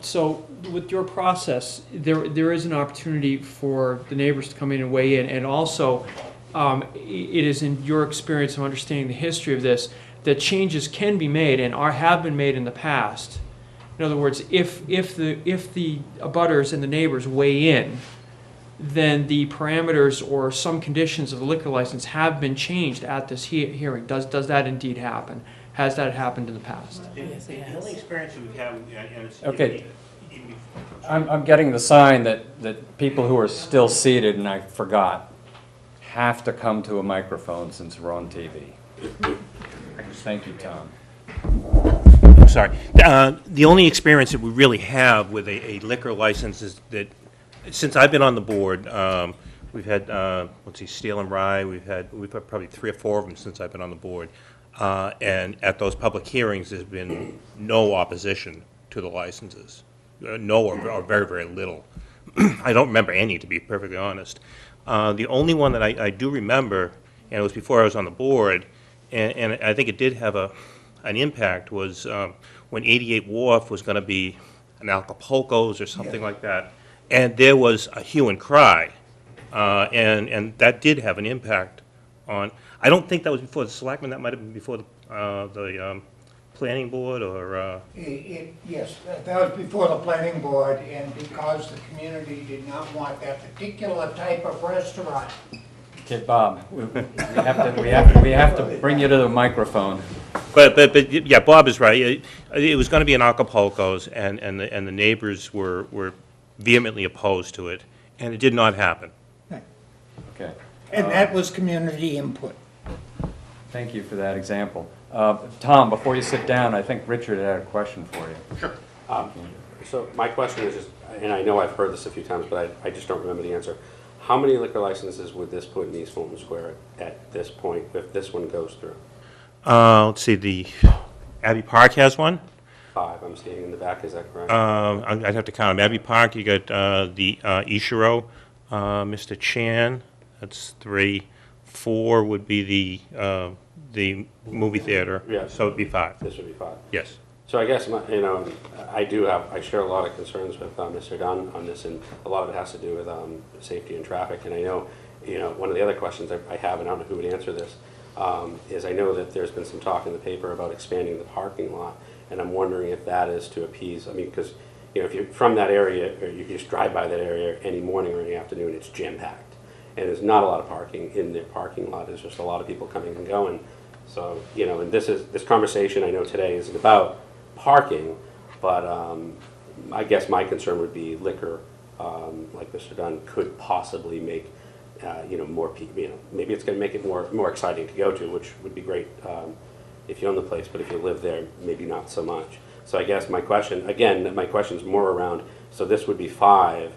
So with your process, there is an opportunity for the neighbors to come in and weigh in, and also it is in your experience of understanding the history of this that changes can be made and have been made in the past. In other words, if the abutters and the neighbors weigh in, then the parameters or some conditions of the liquor license have been changed at this hearing. Does that indeed happen? Has that happened in the past? Yes, it The has. only experience we've had, and it's. Okay. I'm getting the sign that people who are still seated, and I forgot, have to come to a microphone since we're on TV. Thank you, Tom. I'm sorry. The only experience that we really have with a liquor license is that, since I've been on the board, we've had, let's see, Steel and Rye, we've had probably 3 or 4 of them since I've been on the board. And at those public hearings, there's been no opposition to the licenses. No, or very, very little. I don't remember any, to be perfectly honest. The only one that I do remember, and it was before I was on the board, and I think it did have an impact, was when 88 Wharf was going to be an Acapulco's or something like that. And there was a hue and cry, and that did have an impact on. I don't think that was before the selectmen. That might have been before the planning board, or. Yes, that was before the planning board, and because the community did not want that particular type of restaurant. Okay, Bob, we have to bring you to the microphone. But yeah, Bob is right. It was going to be an Acapulco's, and the neighbors were vehemently opposed to it, and it did not happen. Okay. And that was community input. Thank you for that example. Tom, before you sit down, I think Richard had a question for you. Sure. So my question is just, and I know I've heard this a few times, but I just don't remember the answer. How many liquor licenses would this put in East Fulton Square at this point if this one goes through? Let's see, the Abbey Park has one. 5, I'm seeing in the back, is that correct? I'd have to count them. Abbey Park, you got the Ishiro, Mr. Chan, that's 3. 4 would be the movie theater. Yes. So it'd be 5. This would be 5. Yes. So I guess, I share a lot of concerns with Mr. Dunn on this, and a lot of it has to do with safety and traffic. And I know, one of the other questions I have, and I don't know who would answer this, is I know that there's been some talk in the paper about expanding the parking lot, and I'm wondering if that is to appease, because, you know, if you're from that area, or you just drive by that area any morning or any afternoon, it's jam-packed. And there's not a lot of parking in their parking lot. There's just a lot of people coming and going. So, you know, and this conversation I know today isn't about parking, but I guess my concern would be liquor, like Mr. Dunn, could possibly make, you know, more people, you know, maybe it's going to make it more exciting to go to, which would be great if you own the place, but if you live there, maybe not so much. So I guess my question, again, my question is more around, so this would be 5.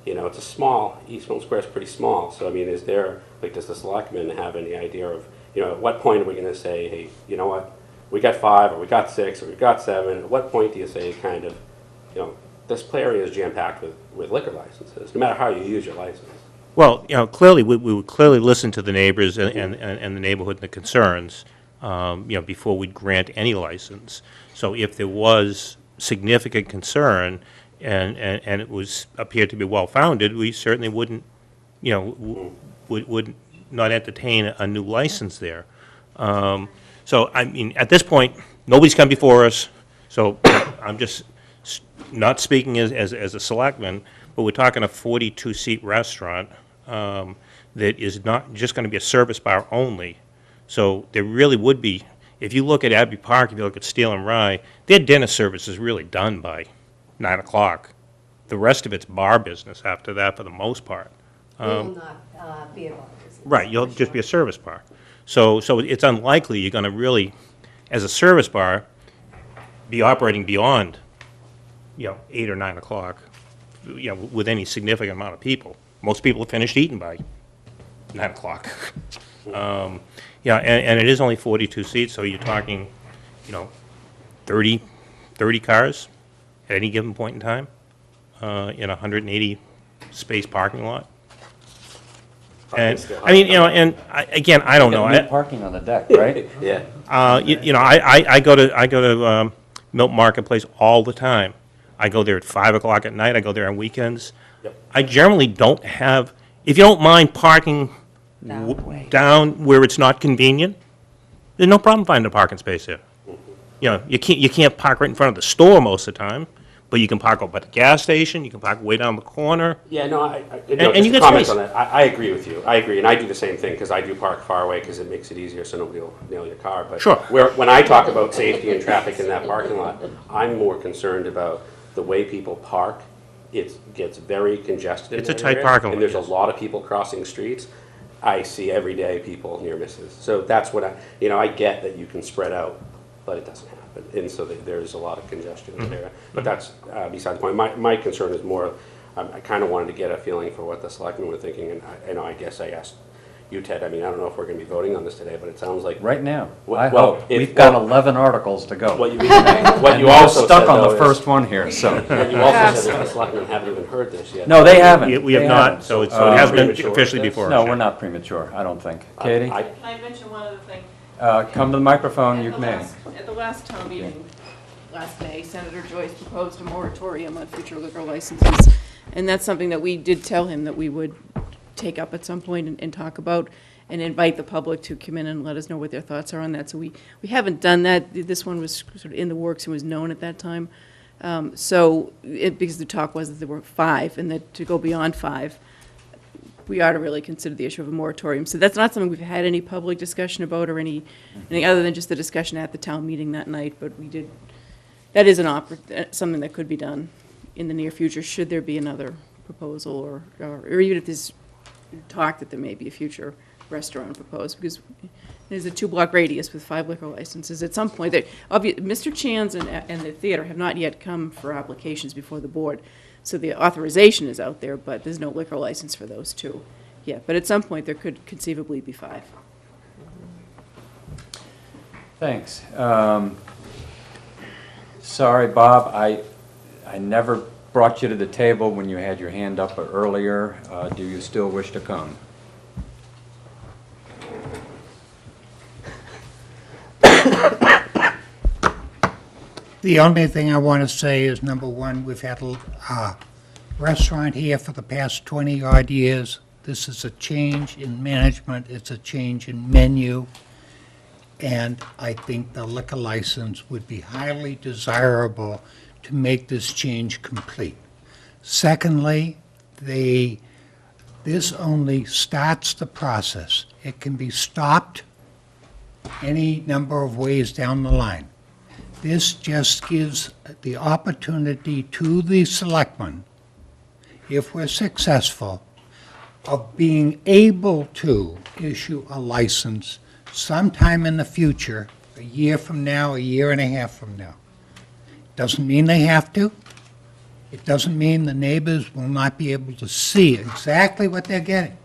You know, it's a small, East Milton Square is pretty small, so I mean, is there, like, does the selectmen have any idea of, you know, at what point are we going to say, hey, you know what, we got 5, or we got 6, or we got 7, at what point do you say kind of, you know, this area is jam-packed with liquor licenses, no matter how you use your license? Well, you know, clearly, we would clearly listen to the neighbors and the neighborhood and the concerns, you know, before we'd grant any license. So if there was significant concern and it was appeared to be well-founded, we certainly wouldn't, you know, would not entertain a new license there. So, I mean, at this point, nobody's come before us, so I'm just not speaking as a selectman, but we're talking a 42-seat restaurant that is not just going to be a service bar only. So there really would be, if you look at Abbey Park, if you look at Steel and Rye, their dinner service is really done by 9 o'clock. The rest of it's bar business after that for the most part. We will not be a bar business. Right, you'll just be a service bar. So it's unlikely you're going to really, as a service bar, be operating beyond, you know, 8 or 9 o'clock, you know, with any significant amount of people. Most people have finished eating by 9 o'clock. Yeah, and it is only 42 seats, so you're talking, you know, 30 cars at any given point in time in a 180-space parking lot. And, I mean, you know, and again, I don't know. Net parking on the deck, right? Yeah. You know, I go to Milton Marketplace all the time. I go there at 5 o'clock at night. I go there on weekends. Yep. I generally don't have, if you don't mind parking down where it's not convenient, there's no problem finding a parking space there. You know, you can't park right in front of the store most of the time, but you can park up at the gas station, you can park way down the corner. Yeah, no, And just you to get comment space. on that, I agree with you. I agree, and I do the same thing, because I do park far away, because it makes it easier so nobody will nail your car. But Sure. when I talk about safety and traffic in that parking lot, I'm more concerned about the way people park. It gets very congested in It's a that tight area, parking lot, and there's yes. a lot of people crossing streets. I see every day people near misses. So that's what you know, I get that you can spread out, but it doesn't happen. And so there's a lot of congestion in the area. But that's beside the point. My concern is more, I kind of wanted to get a feeling for what the selectmen were thinking, and I guess I asked you, Ted. I mean, I don't know if we're going to be voting on this today, but it sounds like Right now. Well, I hope. We've got 11 articles to go. What you And we're also stuck said, on though, the is- first one here, so. What you also said is the selectmen haven't even heard this yet. No, they haven't. We have They not, haven't. so it hasn't been Premature. officially before us. No, yet. we're not premature, I don't think. Katie, I- Can I mention one other thing? come to the microphone, you At the may. At the last town meeting, last May, Senator Joyce proposed a moratorium on future liquor licenses. And that's something that we did tell him that we would take up at some point and talk about, and invite the public to come in and let us know what their thoughts are on that. So we haven't done that. This one was sort of in the works and was known at that time. Because the talk was that there were 5, and that to go beyond 5, we ought to really consider the issue of a moratorium. So that's not something we've had any public discussion about or anything other than just the discussion at the town meeting that night. But we did, that is something that could be done in the near future, should there be another proposal or even if there's talk that there may be a future restaurant proposed, because there's a 2-block radius with 5 liquor licenses. At some point, Mr. Chan's and the theater have not yet come for applications before the board. So the authorization is out there, but there's no liquor license for those 2 yet. But at some point, there could conceivably be 5. Thanks. Sorry, Bob, I never brought you to the table when you had your hand up earlier. Do you still wish to come? The only thing I want to say is, number one, we've had a restaurant here for the past 20-odd years. This is a change in management, it's a change in menu, and I think the liquor license would be highly desirable to make this change complete. Secondly, this only starts the process. It can be stopped any number of ways down the line. This just gives the opportunity to the selectmen, if we're successful, of being able to issue a license sometime in the future, a year from now, a year and a half from now. Doesn't mean they have to. It doesn't mean the neighbors will not be able to see exactly what they're getting,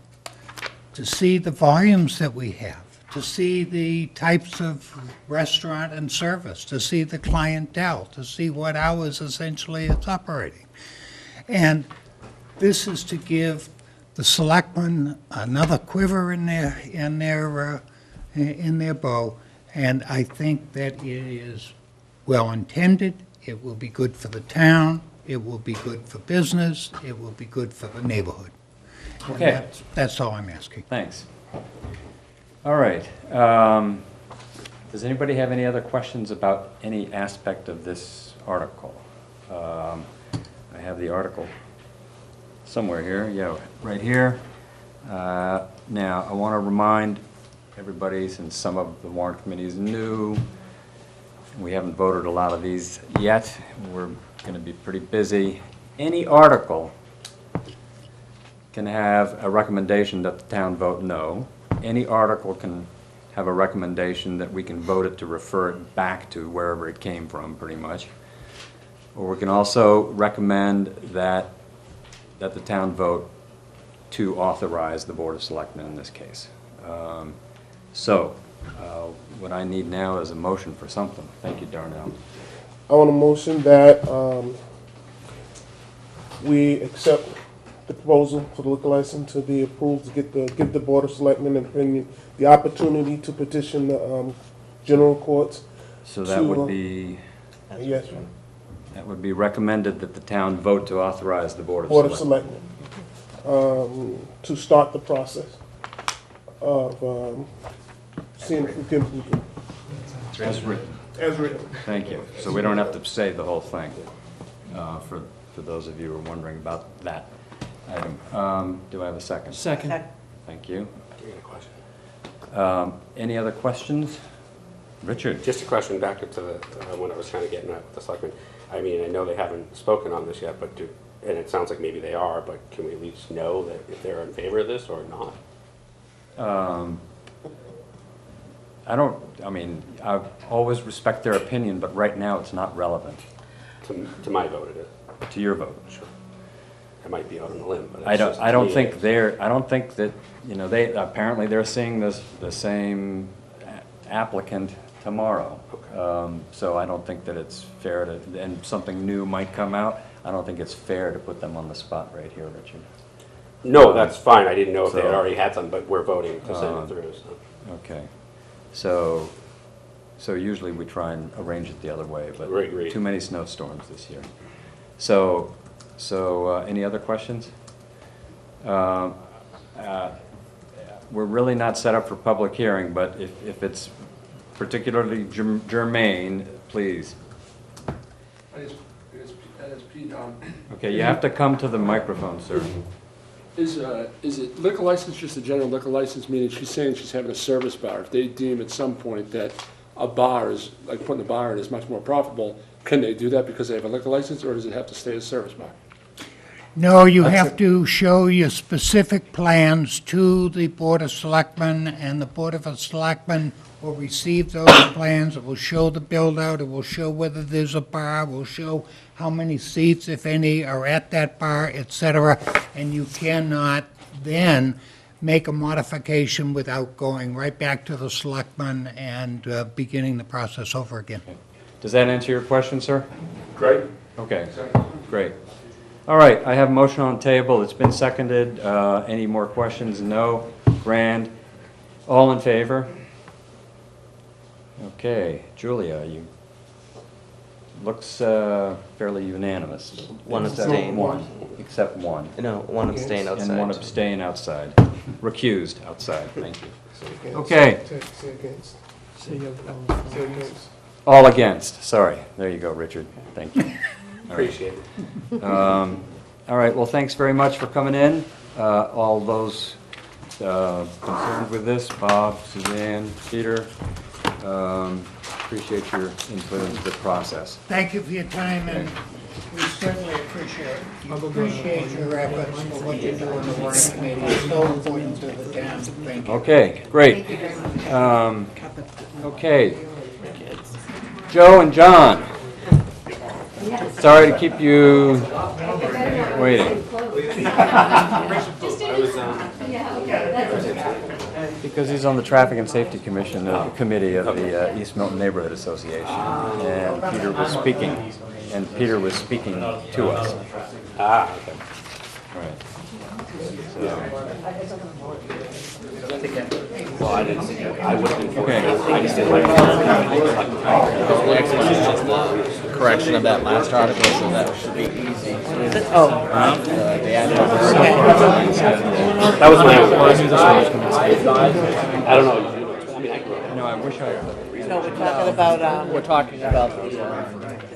to see the volumes that we have, to see the types of restaurant and service, to see the clientele, to see what hours essentially it's operating. And this is to give the selectmen another quiver in their bow, and I think that it is well intended. It will be good for the town. It will be good for business. It will be good for the neighborhood. And Okay. that's all I'm asking. Thanks. All right. Does anybody have any other questions about any aspect of this article? I have the article somewhere here. Yeah, right here. Now, I want to remind everybody, since some of the warrant committee is new, we haven't voted a lot of these yet. We're going to be pretty busy. Any article can have a recommendation that the town vote no. Any article can have a recommendation that we can vote it to refer it back to wherever it came from, pretty much. Or we can also recommend that the town vote to authorize the Board of Selectmen in this case. What I need now is a motion for something. Thank you, Darnell. I want a motion that we accept the proposal for the liquor license to be approved, to give the Board of Selectmen and opinion the opportunity to petition the general courts. So that would be, Yes, that would be recommended that the town vote to authorize the Board of Board of Selectmen. Selectmen, to start the process of seeing if we can. As written. As written. Thank you. So we don't have to say the whole thing, for those of you who are wondering about that item. Do I have a second? Second. Thank you. I got a question. Any other questions? Richard? Just a question back to the, when I was kind of getting at the selectmen. I mean, I know they haven't spoken on this yet, but and it sounds like maybe they are, but can we at least know that if they're in favor of this or not? I always respect their opinion, but right now it's not relevant. To my vote it is. To your vote? Sure. I might be out on a limb, but I don't think that, apparently they're seeing the same applicant tomorrow. Okay. So I don't think that it's fair to, and something new might come out. I don't think it's fair to put them on the spot right here, Richard. No, that's fine. I didn't know if they had So- already had some, but we're voting to send it through, so. Okay. So usually we try and arrange it the other way, but Agreed. too many snowstorms this year. So any other questions? We're really not set up for public hearing, but if it's particularly germane, please. It's Pete. Okay, you have to come to the microphone, sir. Is it liquor license just a general liquor license, meaning she's saying she's having a service bar? If they deem at some point that a bar is, like putting a bar in is much more profitable, can they do that because they have a liquor license, or does it have to stay a service bar? No, you have to show your specific plans to the Board of Selectmen, and the Board of Selectmen will receive those plans. It will show the build-out, it will show whether there's a bar, it will show how many seats, if any, are at that bar, et cetera, and you cannot then make a modification without going right back to the selectmen and beginning the process over again. Does that answer your question, sir? Great. Okay, great. All right, I have a motion on the table. It's been seconded. Any more questions? No? Grand. All in favor? Okay, Julia, you, looks fairly unanimous. One Except abstain. one. Except one. No, one abstain outside. And one abstain outside. Recused outside, thank you. Say against. Okay. Say against. So you Say against. All against, sorry. There you go, Richard. Thank you. Appreciate it. All right, well, thanks very much for coming in. All those concerned with this, Bob, Suzanne, Peter, appreciate your input into the process. Thank you for your time, and we certainly appreciate your efforts for what you do on the Warrant Committee. It's so important to the town. Thank you. Okay, great. Okay. Joe and John. Sorry to keep you waiting. Because he's on the Traffic and Safety Commission, committee of the East Milton Neighborhood Association, and Peter was speaking to us. Ah, okay. Right. Well, I didn't see, I would have been for it. Okay. I just didn't like The next one is just the correction of that last article, so that should be easy. Oh. The added That was my own question. I don't know. I mean, I grew up. No, I wish I. No, we're talking about, We're talking about the,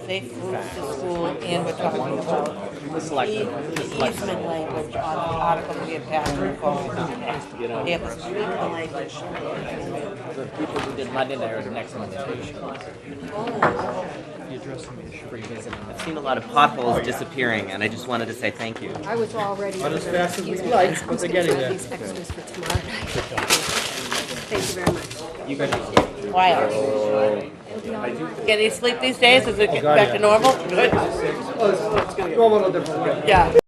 safe routes to school, and we're talking about the selectmen. the easement language on the article we had passed before. We have to read the language. The people who did Monday night are the next Monday. I've seen a lot of potholes disappearing, and I just wanted to say thank you. I was all ready. Not as fast as we'd like, but they're getting there. These extras for tomorrow night. Thank you very much. You guys. Wow. Get any sleep these days? Is it getting back to normal? Good. Go a little different way. Yeah.